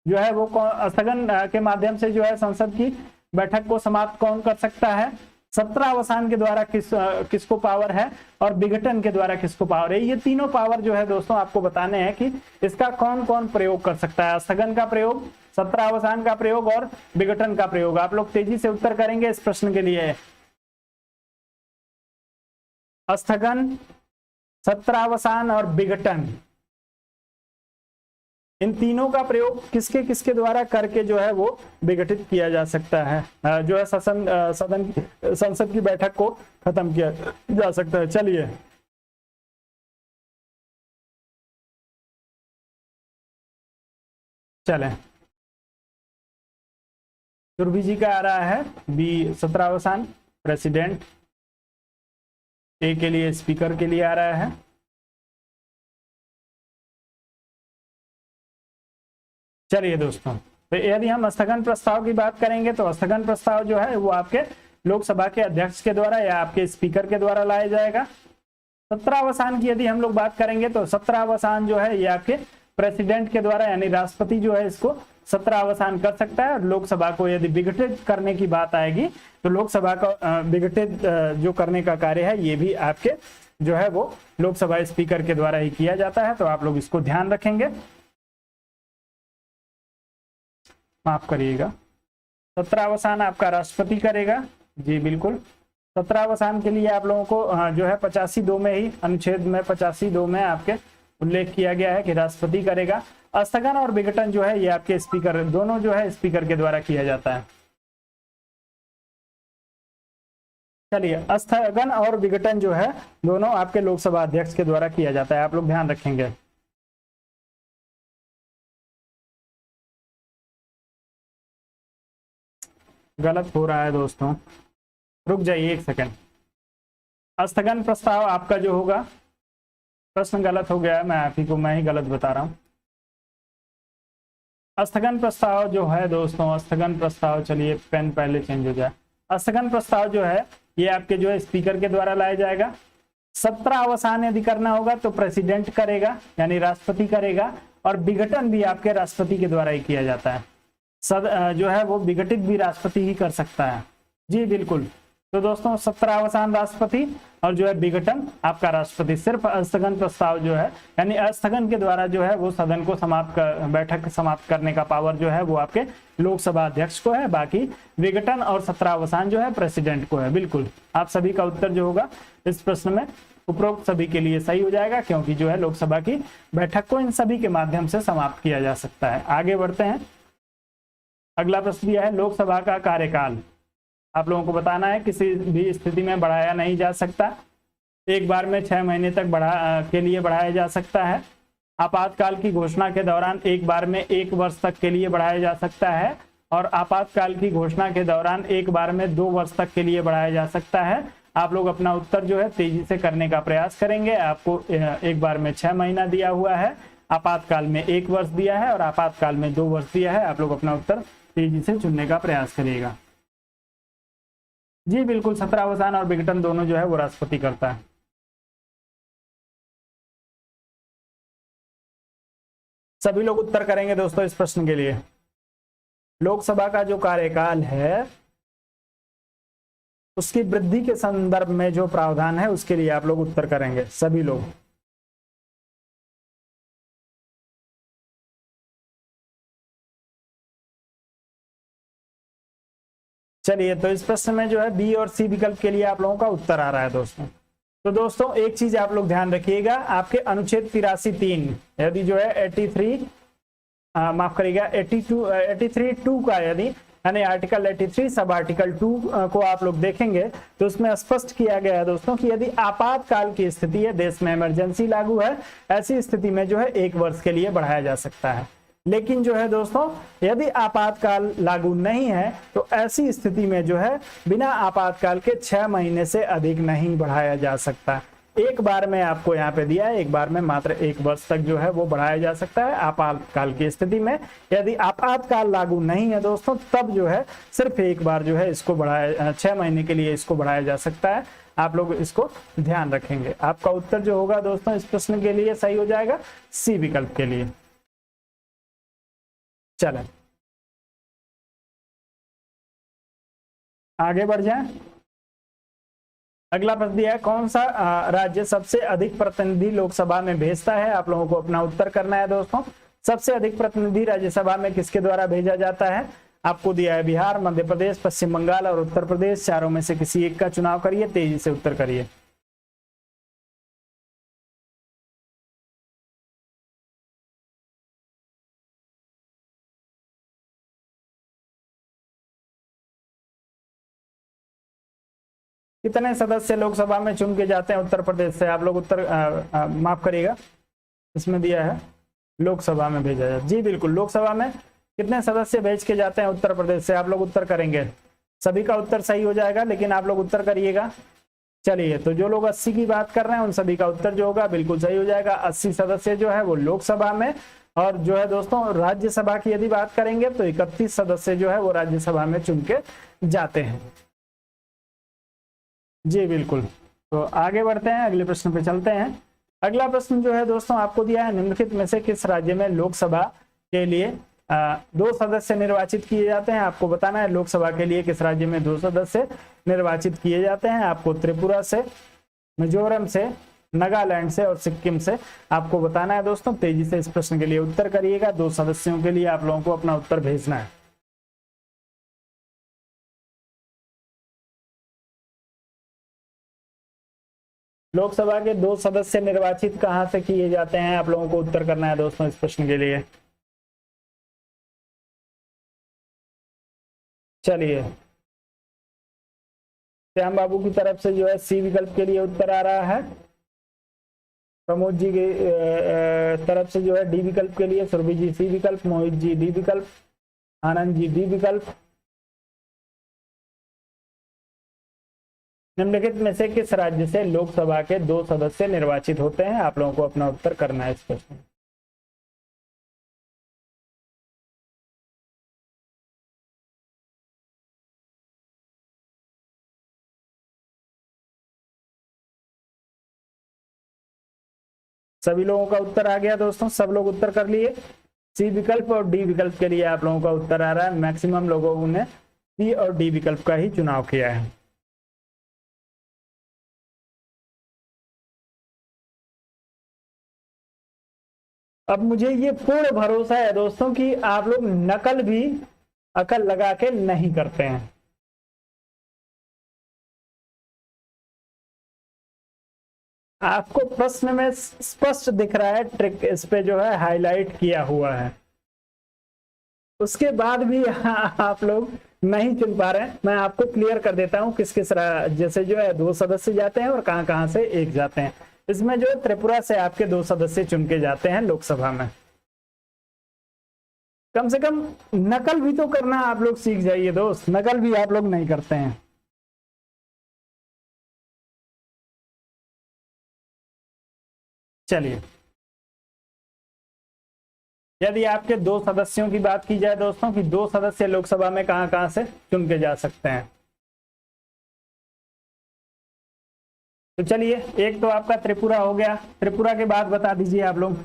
जो है वो स्थगन के माध्यम से जो है संसद की बैठक को समाप्त कौन कर सकता है? सत्रावसान के द्वारा किसको पावर है और विघटन के द्वारा किसको पावर है? ये तीनों पावर जो है दोस्तों आपको बताने हैं कि इसका कौन कौन प्रयोग कर सकता है। स्थगन का प्रयोग, सत्रावसान का प्रयोग और विघटन का प्रयोग। आप लोग तेजी से उत्तर करेंगे इस प्रश्न के लिए। स्थगन, सत्रावसान और विघटन, इन तीनों का प्रयोग किसके किसके द्वारा करके जो है वो विघटित किया जा सकता है, जो है संसद की बैठक को खत्म किया जा सकता है। चलिए, चलें, सुरभि जी का आ रहा है बी सत्रावसान, प्रेसिडेंट। ए के लिए स्पीकर के लिए आ रहा है। चलिए दोस्तों, तो यदि हम स्थगन प्रस्ताव की बात करेंगे तो स्थगन प्रस्ताव जो है वो आपके लोकसभा के अध्यक्ष के द्वारा या आपके स्पीकर के द्वारा लाया जाएगा। सत्रावसान की यदि हम लोग बात करेंगे तो सत्रावसान जो है ये आपके प्रेसिडेंट के द्वारा, यानी राष्ट्रपति जो है इसको सत्रावसान कर सकता है। और लोकसभा को यदि विघटित करने की बात आएगी तो लोकसभा का विघटित जो करने का कार्य है ये भी आपके जो है वो लोकसभा स्पीकर के द्वारा ही किया जाता है। तो आप लोग इसको ध्यान रखेंगे, माफ करिएगा, सत्रावसान आपका राष्ट्रपति करेगा। जी बिल्कुल, सत्रावसान के लिए आप लोगों को जो है 85(2) में ही, अनुच्छेद में 85(2) में आपके उल्लेख किया गया है कि राष्ट्रपति करेगा। स्थगन और विघटन जो है ये आपके स्पीकर, दोनों जो है स्पीकर के द्वारा किया जाता है। चलिए, स्थगन और विघटन जो है दोनों आपके लोकसभा अध्यक्ष के द्वारा किया जाता है। आप लोग ध्यान रखेंगे। गलत हो रहा है दोस्तों, रुक जाइए एक सेकंड। स्थगन प्रस्ताव आपका जो होगा, प्रश्न गलत हो गया है, मैं ही गलत बता रहा हूं। स्थगन प्रस्ताव जो है दोस्तों, स्थगन प्रस्ताव, चलिए पेन पहले चेंज हो जाए। स्थगन प्रस्ताव जो है ये आपके जो है स्पीकर के द्वारा लाया जाएगा। सत्र अवसान यदि करना होगा तो प्रेसिडेंट करेगा, यानी राष्ट्रपति करेगा, और विघटन भी आपके राष्ट्रपति के द्वारा ही किया जाता है। जो है वो विघटित भी राष्ट्रपति ही कर सकता है। जी बिल्कुल। तो दोस्तों सत्र अवसान राष्ट्रपति और जो है विघटन आपका राष्ट्रपति। सिर्फ स्थगन प्रस्ताव जो है यानी स्थगन के द्वारा जो है वो सदन को बैठक समाप्त करने का पावर जो है वो आपके लोकसभा अध्यक्ष को है। बाकी विघटन और सत्रावसान जो है प्रेसिडेंट को है। बिल्कुल, आप सभी का उत्तर जो होगा इस प्रश्न में उपरोक्त सभी के लिए सही हो जाएगा, क्योंकि जो है लोकसभा की बैठक को इन सभी के माध्यम से समाप्त किया जा सकता है। आगे बढ़ते हैं। अगला प्रश्न दिया है लोकसभा का कार्यकाल। आप लोगों को बताना है किसी भी स्थिति में बढ़ाया नहीं जा सकता। एक बार में 6 महीने तक के लिए बढ़ाया जा सकता है। आपातकाल की घोषणा के दौरान एक बार में 1 वर्ष तक के लिए बढ़ाया जा सकता है, और आपातकाल की घोषणा के दौरान एक बार में 2 वर्ष तक के लिए बढ़ाया जा सकता है। आप लोग अपना उत्तर जो है तेजी से करने का प्रयास करेंगे। आपको एक बार में 6 महीना दिया हुआ है, आपातकाल में 1 वर्ष दिया है और आपातकाल में 2 वर्ष दिया है। आप लोग अपना उत्तर तेजी से चुनने का प्रयास करिएगा। जी बिल्कुल, सत्रावसान और विघटन दोनों जो है वो राष्ट्रपति करता है। सभी लोग उत्तर करेंगे दोस्तों इस प्रश्न के लिए। लोकसभा का जो कार्यकाल है उसकी वृद्धि के संदर्भ में जो प्रावधान है उसके लिए आप लोग उत्तर करेंगे सभी लोग। चलिए, तो इस प्रश्न में जो है बी और सी विकल्प के लिए आप लोगों का उत्तर आ रहा है दोस्तों। तो दोस्तों एक चीज आप लोग ध्यान रखिएगा, आपके अनुच्छेद 83(3) यदि जो है 83 माफ करिएगा 83(2) का यदि यानी आर्टिकल 83 सब आर्टिकल 2 को आप लोग देखेंगे तो उसमें स्पष्ट किया गया है दोस्तों कि यदि आपातकाल की स्थिति है, देश में इमरजेंसी लागू है, ऐसी स्थिति में जो है 1 वर्ष के लिए बढ़ाया जा सकता है। लेकिन जो है दोस्तों यदि आपातकाल लागू नहीं है तो ऐसी स्थिति में जो है बिना आपातकाल के 6 महीने से अधिक नहीं बढ़ाया जा सकता। एक बार में आपको यहाँ पे दिया है, एक बार में मात्र 1 वर्ष तक जो है वो बढ़ाया जा सकता है आपातकाल की स्थिति में। यदि आपातकाल लागू नहीं है दोस्तों तब जो है सिर्फ एक बार जो है इसको 6 महीने के लिए इसको बढ़ाया जा सकता है। आप लोग इसको ध्यान रखेंगे। आपका उत्तर जो होगा दोस्तों इस प्रश्न के लिए सही हो जाएगा सी विकल्प के लिए। चलें आगे बढ़ जाएं। अगला प्रश्न दिया है कौन सा राज्य सबसे अधिक प्रतिनिधि लोकसभा में भेजता है। आप लोगों को अपना उत्तर करना है दोस्तों। सबसे अधिक प्रतिनिधि राज्यसभा में किसके द्वारा भेजा जाता है। आपको दिया है बिहार, मध्य प्रदेश, पश्चिम बंगाल और उत्तर प्रदेश। चारों में से किसी एक का चुनाव करिए, तेजी से उत्तर करिए। कितने सदस्य लोकसभा में चुन के जाते हैं उत्तर प्रदेश से। आप लोग उत्तर माफ करिएगा, इसमें दिया है लोकसभा में भेजा जाए। जी बिल्कुल, लोकसभा में कितने सदस्य भेज के जाते हैं उत्तर प्रदेश से। आप लोग उत्तर करेंगे, सभी का उत्तर सही हो जाएगा, लेकिन आप लोग उत्तर करिएगा। चलिए, तो जो लोग 80 की बात कर रहे हैं उन सभी का उत्तर जो होगा बिल्कुल सही हो जाएगा। 80 सदस्य जो है वो लोकसभा में, और जो है दोस्तों राज्यसभा की यदि बात करेंगे तो 31 सदस्य जो है वो राज्यसभा में चुन के जाते हैं। जी बिल्कुल, तो आगे बढ़ते हैं, अगले प्रश्न पे चलते हैं। अगला प्रश्न जो है दोस्तों आपको दिया है निम्नलिखित में से किस राज्य में लोकसभा के लिए 2 सदस्य निर्वाचित किए जाते हैं। आपको बताना है लोकसभा के लिए किस राज्य में 2 सदस्य निर्वाचित किए जाते हैं। आपको त्रिपुरा से, मिजोरम से, नागालैंड से और सिक्किम से आपको बताना है दोस्तों। तेजी से इस प्रश्न के लिए उत्तर करिएगा। 2 सदस्यों के लिए आप लोगों को अपना उत्तर भेजना है। लोकसभा के 2 सदस्य निर्वाचित कहां से किए जाते हैं। आप लोगों को उत्तर करना है दोस्तों इस प्रश्न के लिए। चलिए, श्याम बाबू की तरफ से जो है सी विकल्प के लिए उत्तर आ रहा है। प्रमोद जी की तरफ से जो है डी विकल्प के लिए, सुरभि जी सी विकल्प, मोहित जी डी विकल्प, आनंद जी डी विकल्प। निम्नलिखित में से किस राज्य से लोकसभा के 2 सदस्य निर्वाचित होते हैं। आप लोगों को अपना उत्तर करना है इस प्रश्न में। सभी लोगों का उत्तर आ गया दोस्तों, सब लोग उत्तर कर लिए। सी विकल्प और डी विकल्प के लिए आप लोगों का उत्तर आ रहा है। मैक्सिमम लोगों ने सी और डी विकल्प का ही चुनाव किया है। अब मुझे ये पूर्ण भरोसा है दोस्तों कि आप लोग नकल भी अकल लगा के नहीं करते हैं। आपको प्रश्न में स्पष्ट दिख रहा है, ट्रिक इस पे जो है हाईलाइट किया हुआ है, उसके बाद भी आप लोग नहीं चुन पा रहे हैं। मैं आपको क्लियर कर देता हूं किस किस जैसे जो है 2 सदस्य जाते हैं और कहां कहां से 1 जाते हैं। इसमें जो है त्रिपुरा से आपके 2 सदस्य चुन के जाते हैं लोकसभा में। कम से कम नकल भी तो करना आप लोग सीख जाइए दोस्त, नकल भी आप लोग नहीं करते हैं। चलिए, यदि आपके 2 सदस्यों की बात की जाए दोस्तों कि 2 सदस्य लोकसभा में कहां कहां से चुन के जा सकते हैं, तो चलिए, एक तो आपका त्रिपुरा हो गया। त्रिपुरा के बाद बता दीजिए आप लोग।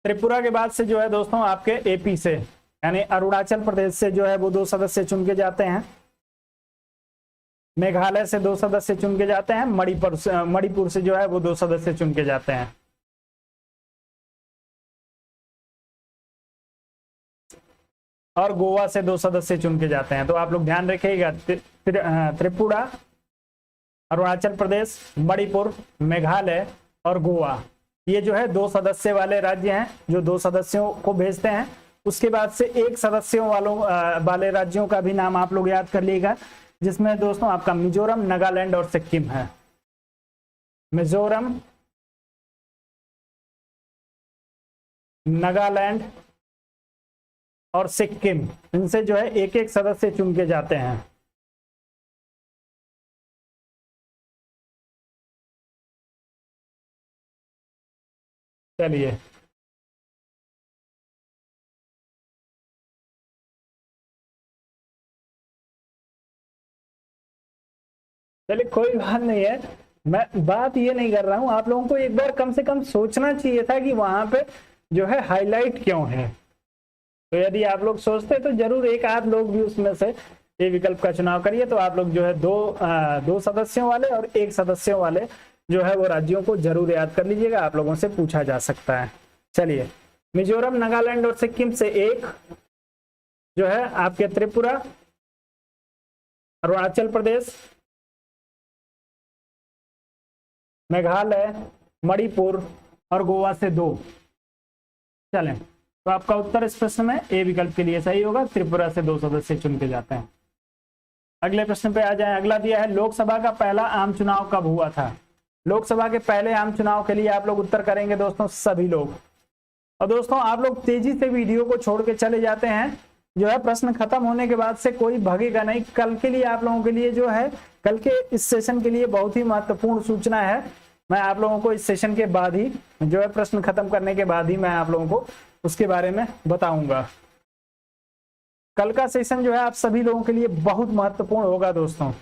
त्रिपुरा के बाद से जो है दोस्तों आपके एपी से यानी अरुणाचल प्रदेश से जो है वो 2 सदस्य चुन के जाते हैं। मेघालय से 2 सदस्य चुन के जाते हैं। मणिपुर से जो है वो 2 सदस्य चुन के जाते हैं। और गोवा से 2 सदस्य चुन के जाते हैं। तो आप लोग ध्यान रखिएगा, त्रिपुरा, अरुणाचल प्रदेश, मणिपुर, मेघालय और गोवा, ये जो है 2 सदस्य वाले राज्य हैं जो 2 सदस्यों को भेजते हैं। उसके बाद से 1 सदस्यों वाले राज्यों का भी नाम आप लोग याद कर लीजिएगा, जिसमें दोस्तों आपका मिजोरम, नागालैंड और सिक्किम है। मिजोरम, नागालैंड और सिक्किम, इनसे जो है 1-1 सदस्य चुन के जाते हैं। चलिए, चलिए कोई बात नहीं है, मैं बात ये नहीं कर रहा हूं। आप लोगों को एक बार कम से कम सोचना चाहिए था कि वहां पे जो है हाईलाइट क्यों है। तो यदि आप लोग सोचते तो जरूर एक आध लोग भी उसमें से ए विकल्प का चुनाव करिए, तो आप लोग जो है दो सदस्यों वाले और 1 सदस्यों वाले जो है वो राज्यों को जरूर याद कर लीजिएगा, आप लोगों से पूछा जा सकता है। चलिए, मिजोरम, नागालैंड और सिक्किम से 1 जो है आपके त्रिपुरा, अरुणाचल प्रदेश, मेघालय, मणिपुर और गोवा से 2। चलें, तो आपका उत्तर इस प्रश्न में ए विकल्प के लिए सही होगा, त्रिपुरा से 2 सदस्य चुन के जाते हैं। अगले प्रश्न पे आ जाए। अगला दिया है, लोकसभा का पहला आम चुनाव कब हुआ था? लोकसभा के पहले आम चुनाव के लिए आप लोग उत्तर करेंगे दोस्तों सभी लोग। और दोस्तों आप लोग तेजी से वीडियो को छोड़ के चले जाते हैं, जो है प्रश्न खत्म होने के बाद से कोई भागेगा नहीं। कल के लिए आप लोगों के लिए जो है, कल के इस सेशन के लिए बहुत ही महत्वपूर्ण सूचना है। मैं आप लोगों को इस सेशन के बाद ही जो है, प्रश्न खत्म करने के बाद ही मैं आप लोगों को उसके बारे में बताऊंगा। कल का सेशन जो है आप सभी लोगों के लिए बहुत महत्वपूर्ण होगा दोस्तों।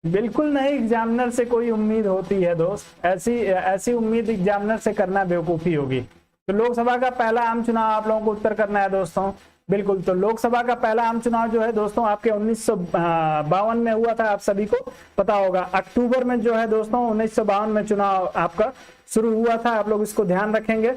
बिल्कुल नहीं एग्जामिनर से कोई उम्मीद होती है दोस्त, ऐसी उम्मीद एग्जामिनर से करना बेवकूफी होगी। तो लोकसभा का पहला आम चुनाव आप लोगों को उत्तर करना है दोस्तों। बिल्कुल, तो लोकसभा का पहला आम चुनाव जो है दोस्तों आपके 1952 में हुआ था, आप सभी को पता होगा। अक्टूबर में जो है दोस्तों 1952 में चुनाव आपका शुरू हुआ था, आप लोग इसको ध्यान रखेंगे।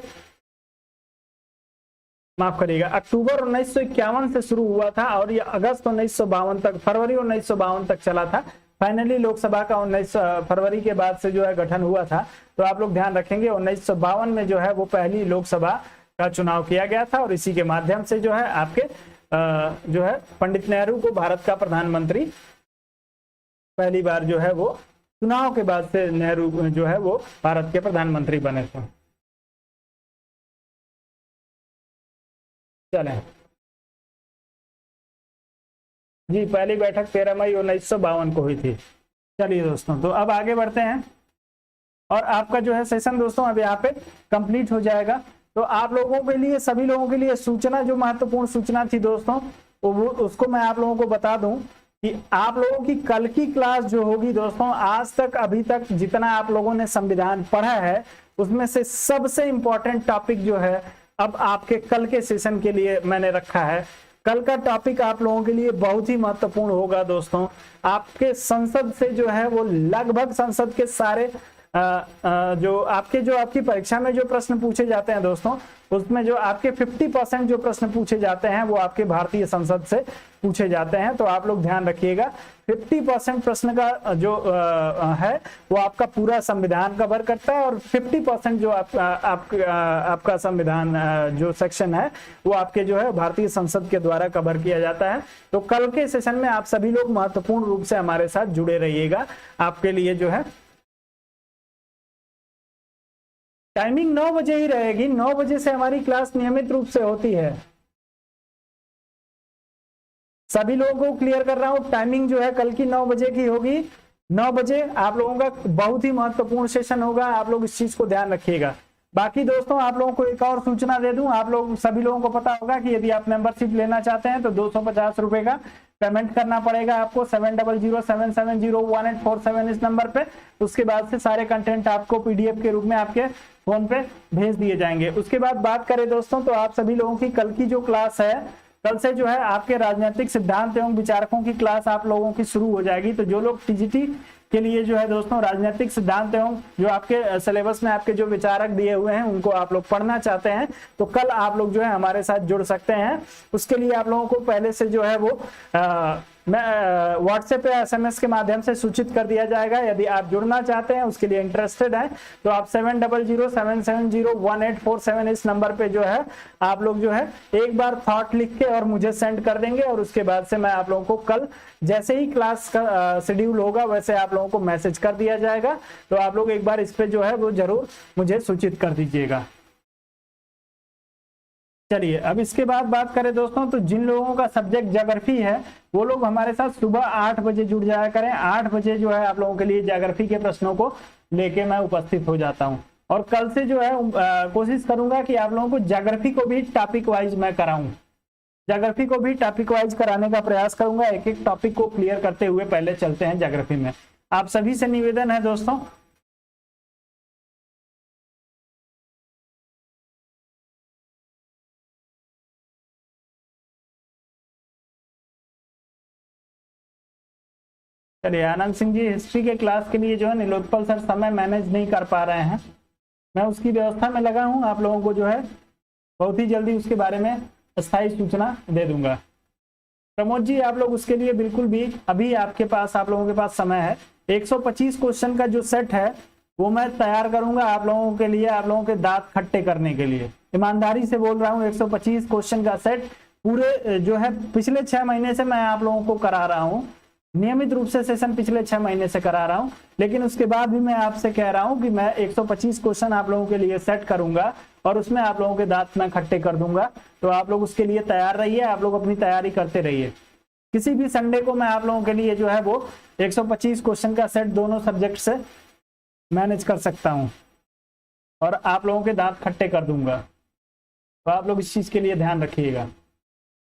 माफ करिएगा, अक्टूबर 1951 से शुरू हुआ था और ये अगस्त 1952 तक, फरवरी 1952 तक चला था। फाइनली लोकसभा का 19 फरवरी के बाद से जो है गठन हुआ था। तो आप लोग ध्यान रखेंगे 1952 में जो है वो पहली लोकसभा का चुनाव किया गया था और इसी के माध्यम से जो है आपके जो है पंडित नेहरू को भारत का प्रधानमंत्री पहली बार जो है वो चुनाव के बाद से नेहरू जो है वो भारत के प्रधानमंत्री बने थे। चलें जी, पहली बैठक 13 मई 1952 को हुई थी। चलिए दोस्तों, तो अब आगे बढ़ते हैं और आपका जो है सेशन दोस्तों अब यहाँ पे कंप्लीट हो जाएगा। तो आप लोगों के लिए, सभी लोगों के लिए सूचना, जो महत्वपूर्ण सूचना थी दोस्तों, वो उसको मैं आप लोगों को बता दूं कि आप लोगों की कल की क्लास जो होगी दोस्तों, आज तक अभी तक जितना आप लोगों ने संविधान पढ़ा है उसमें से सबसे इंपॉर्टेंट टॉपिक जो है अब आपके कल के सेशन के लिए मैंने रखा है। कल का टॉपिक आप लोगों के लिए बहुत ही महत्वपूर्ण होगा दोस्तों। आपके संसद से जो है वो लगभग संसद के सारे जो आपकी परीक्षा में जो प्रश्न पूछे जाते हैं दोस्तों, उसमें जो आपके 50% जो प्रश्न पूछे जाते हैं वो आपके भारतीय संसद से पूछे जाते हैं। तो आप लोग ध्यान रखिएगा, 50% प्रश्न का जो है वो आपका पूरा संविधान कवर करता है, और 50% जो आपका संविधान जो सेक्शन है वो आपके जो है भारतीय संसद के द्वारा कवर किया जाता है। तो कल के सेशन में आप सभी लोग महत्वपूर्ण रूप से हमारे साथ जुड़े रहिएगा। आपके लिए जो है टाइमिंग 9 बजे ही रहेगी, 9 बजे से हमारी क्लास नियमित रूप से होती है। सभी लोगों को क्लियर कर रहा हूं, टाइमिंग जो है कल की 9 बजे की होगी। 9 बजे आप लोगों का बहुत ही महत्वपूर्ण सेशन होगा, आप लोग इस चीज को ध्यान रखिएगा। बाकी दोस्तों आप लोगों को एक और सूचना दे दूं, आप लोग सभी लोगों को पता होगा कि यदि आप मेंबरशिप लेना चाहते हैं तो 250 रुपए का पेमेंट करना पड़ेगा आपको 7007701847 इस नंबर पे। उसके बाद से सारे कंटेंट आपको पीडीएफ के रूप में आपके फोन पे भेज दिए जाएंगे। उसके बाद बात करें दोस्तों, तो आप सभी लोगों की कल की जो क्लास है, कल से जो है आपके राजनीतिक सिद्धांत एवं विचारकों की क्लास आप लोगों की शुरू हो जाएगी। तो जो लोग टीजीटी के लिए जो है दोस्तों राजनीतिक सिद्धांत एवं जो आपके सिलेबस में आपके जो विचारक दिए हुए हैं उनको आप लोग पढ़ना चाहते हैं तो कल आप लोग जो है हमारे साथ जुड़ सकते हैं। उसके लिए आप लोगों को पहले से जो है वो व्हाट्सएप पे एसएमएस के माध्यम से सूचित कर दिया जाएगा। यदि आप जुड़ना चाहते हैं, उसके लिए इंटरेस्टेड हैं, तो आप 7007701847 इस नंबर पे जो है आप लोग जो है एक बार थॉट लिख के और मुझे सेंड कर देंगे, और उसके बाद से मैं आप लोगों को कल जैसे ही क्लास का शेड्यूल होगा वैसे आप लोगों को मैसेज कर दिया जाएगा। तो आप लोग एक बार इस पे जो है वो जरूर मुझे सूचित कर दीजिएगा। चलिए अब इसके बाद बात करें दोस्तों, तो जिन लोगों का सब्जेक्ट ज्योग्राफी है वो लोग हमारे साथ सुबह 8 बजे जुड़ जाया करें। 8 बजे जो है आप लोगों के लिए ज्योग्राफी के प्रश्नों को लेके मैं उपस्थित हो जाता हूं, और कल से जो है कोशिश करूंगा कि आप लोगों को ज्योग्राफी को भी टॉपिक वाइज मैं कराऊं। ज्योग्राफी को भी टॉपिक वाइज कराने का प्रयास करूंगा। एक एक टॉपिक को क्लियर करते हुए पहले चलते हैं ज्योग्राफी में। आप सभी से निवेदन है दोस्तों, चलिए आनंद सिंह जी हिस्ट्री के क्लास के लिए जो है नीलोत्पल सर समय मैनेज नहीं कर पा रहे हैं, मैं उसकी व्यवस्था में लगा हूं। आप लोगों को जो है बहुत ही जल्दी उसके बारे में स्थायी सूचना दे दूंगा। प्रमोद जी आप लोग उसके लिए बिल्कुल भी अभी आपके पास आप लोगों के पास समय है। 125 क्वेश्चन का जो सेट है वो मैं तैयार करूंगा आप लोगों के लिए, आप लोगों के दांत खट्टे करने के लिए। ईमानदारी से बोल रहा हूँ, 125 क्वेश्चन का सेट पूरे जो है पिछले 6 महीने से मैं आप लोगों को करा रहा हूँ। नियमित रूप से सेशन पिछले 6 महीने से करा रहा हूं, लेकिन उसके बाद भी मैं आपसे कह रहा हूं कि मैं 125 क्वेश्चन आप लोगों के लिए सेट करूंगा और उसमें आप लोगों के दांत मैं खट्टे कर दूंगा। तो आप लोग उसके लिए तैयार रहिए, आप लोग अपनी तैयारी करते रहिए। किसी भी संडे को मैं आप लोगों के लिए जो है वो 125 क्वेश्चन का सेट दोनों सब्जेक्ट से मैनेज कर सकता हूं और आप लोगों के दांत खट्टे कर दूंगा। तो आप लोग इस चीज के लिए ध्यान रखिएगा।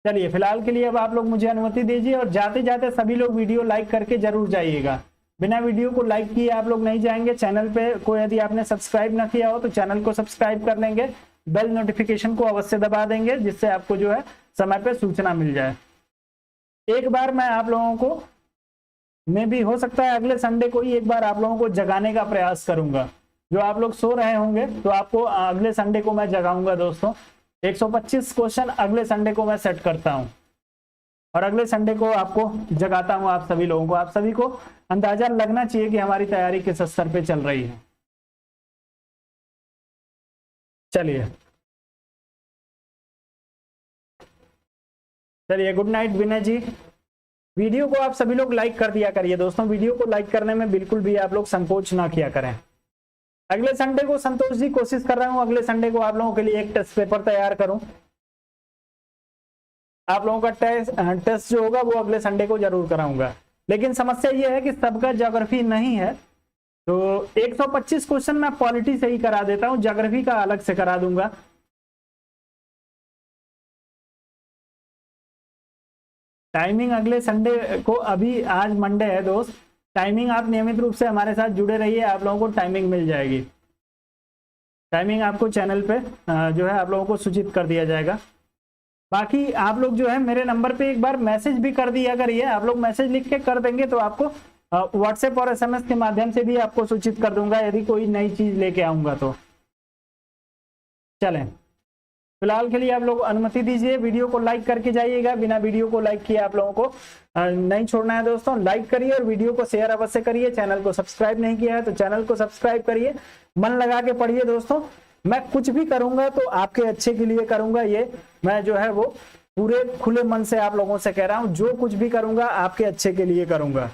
चलिए फिलहाल के लिए अब आप लोग मुझे अनुमति दीजिए, और जाते जाते सभी लोग वीडियो लाइक करके जरूर जाइएगा। बिना वीडियो को लाइक किए आप लोग नहीं जाएंगे। चैनल पे को यदि आपने सब्सक्राइब ना किया हो तो चैनल को सब्सक्राइब कर लेंगे, बेल नोटिफिकेशन को अवश्य दबा देंगे, जिससे आपको जो है समय पे सूचना मिल जाए। एक बार मैं आप लोगों को में भी हो सकता है अगले संडे को ही एक बार आप लोगों को जगाने का प्रयास करूंगा। जो आप लोग सो रहे होंगे तो आपको अगले संडे को मैं जगाऊंगा दोस्तों। 125 क्वेश्चन अगले संडे को मैं सेट करता हूं और अगले संडे को आपको जगाता हूं आप सभी लोगों को। आप सभी को अंदाजा लगना चाहिए कि हमारी तैयारी किस स्तर पे चल रही है। चलिए गुड नाइट विनय जी। वीडियो को आप सभी लोग लाइक कर दिया करिए दोस्तों, वीडियो को लाइक करने में बिल्कुल भी आप लोग संकोच ना किया करें। अगले संडे को संतोष जी कोशिश कर रहा हूं अगले संडे को आप लोगों के लिए एक टेस्ट पेपर तैयार करूं। आप लोगों का टेस्ट जो होगा वो अगले संडे को जरूर कराऊंगा, लेकिन समस्या ये है कि सबका ज्योग्राफी नहीं है, तो 125 क्वेश्चन मैं पॉलिटी से ही करा देता हूं, ज्योग्राफी का अलग से करा दूंगा। टाइमिंग अगले संडे को, अभी आज मंडे है दोस्त, टाइमिंग आप नियमित रूप से हमारे साथ जुड़े रहिए, आप लोगों को टाइमिंग मिल जाएगी। टाइमिंग आपको चैनल पे जो है आप लोगों को सूचित कर दिया जाएगा। बाकी आप लोग जो है मेरे नंबर पे एक बार मैसेज भी कर दिया करिए, आप लोग मैसेज लिख के कर देंगे तो आपको व्हाट्सएप और SMS के माध्यम से भी आपको सूचित कर दूंगा यदि कोई नई चीज लेके आऊंगा तो। चलें, फिलहाल के लिए आप लोग अनुमति दीजिए, वीडियो को लाइक करके जाइएगा, बिना वीडियो को लाइक किए आप लोगों को नहीं छोड़ना है दोस्तों। लाइक करिए और वीडियो को शेयर अवश्य करिए। चैनल को सब्सक्राइब नहीं किया है तो चैनल को सब्सक्राइब करिए। मन लगा के पढ़िए दोस्तों, मैं कुछ भी करूंगा तो आपके अच्छे के लिए करूंगा, ये मैं जो है वो पूरे खुले मन से आप लोगों से कह रहा हूं। जो कुछ भी करूंगा आपके अच्छे के लिए करूंगा।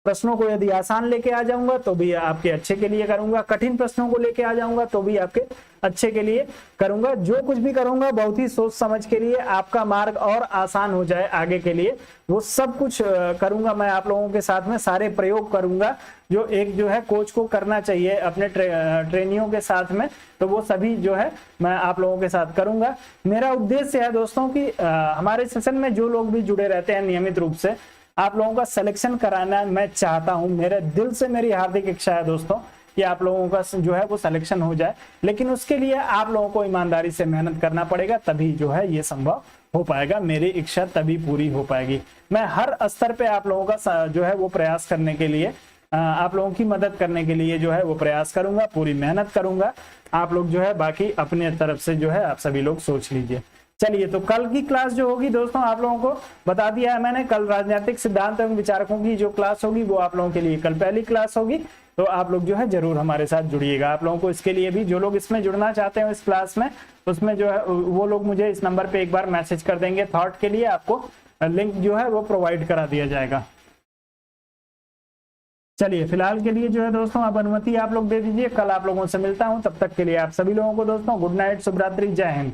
प्रश्नों को यदि आसान लेके आ जाऊंगा तो भी आपके अच्छे के लिए करूंगा, कठिन प्रश्नों को लेके आ जाऊंगा तो भी आपके अच्छे के लिए करूंगा। जो कुछ भी करूंगा बहुत ही सोच समझ के लिए, आपका मार्ग और आसान हो जाए आगे के लिए, वो सब कुछ करूंगा मैं आप लोगों के साथ में। सारे प्रयोग करूंगा जो एक जो है कोच को करना चाहिए अपने ट्रेनियों के साथ में, तो वो सभी जो है मैं आप लोगों के साथ करूंगा। मेरा उद्देश्य है दोस्तों कि हमारे सेशन में जो लोग भी जुड़े रहते हैं नियमित रूप से, आप लोगों का सिलेक्शन कराना मैं चाहता हूं। मेरे दिल से मेरी हार्दिक इच्छा है दोस्तों कि आप लोगों का जो है वो सिलेक्शन हो जाए, लेकिन उसके लिए आप लोगों को ईमानदारी से मेहनत करना पड़ेगा, तभी जो है ये संभव हो पाएगा। मेरी इच्छा तभी पूरी हो पाएगी। मैं हर स्तर पे आप लोगों का जो है वो प्रयास करने के लिए, आप लोगों की मदद करने के लिए जो है वो प्रयास करूंगा, पूरी मेहनत करूंगा। आप लोग जो है बाकी अपने तरफ से जो है आप सभी लोग सोच लीजिए। चलिए, तो कल की क्लास जो होगी दोस्तों आप लोगों को बता दिया है मैंने, कल राजनीतिक सिद्धांत एवं विचारकों की जो क्लास होगी वो आप लोगों के लिए कल पहली क्लास होगी। तो आप लोग जो है जरूर हमारे साथ जुड़िएगा। आप लोगों को इसके लिए भी, जो लोग इसमें जुड़ना चाहते हैं इस क्लास में, उसमें जो है वो लोग मुझे इस नंबर पे एक बार मैसेज कर देंगे। थॉट के लिए आपको लिंक जो है वो प्रोवाइड करा दिया जाएगा। चलिए, फिलहाल के लिए जो है दोस्तों आप अनुमति आप लोग दे दीजिए। कल आप लोगों से मिलता हूं, तब तक के लिए आप सभी लोगों को दोस्तों गुड नाइट, शुभ रात्रि, जय हिंद।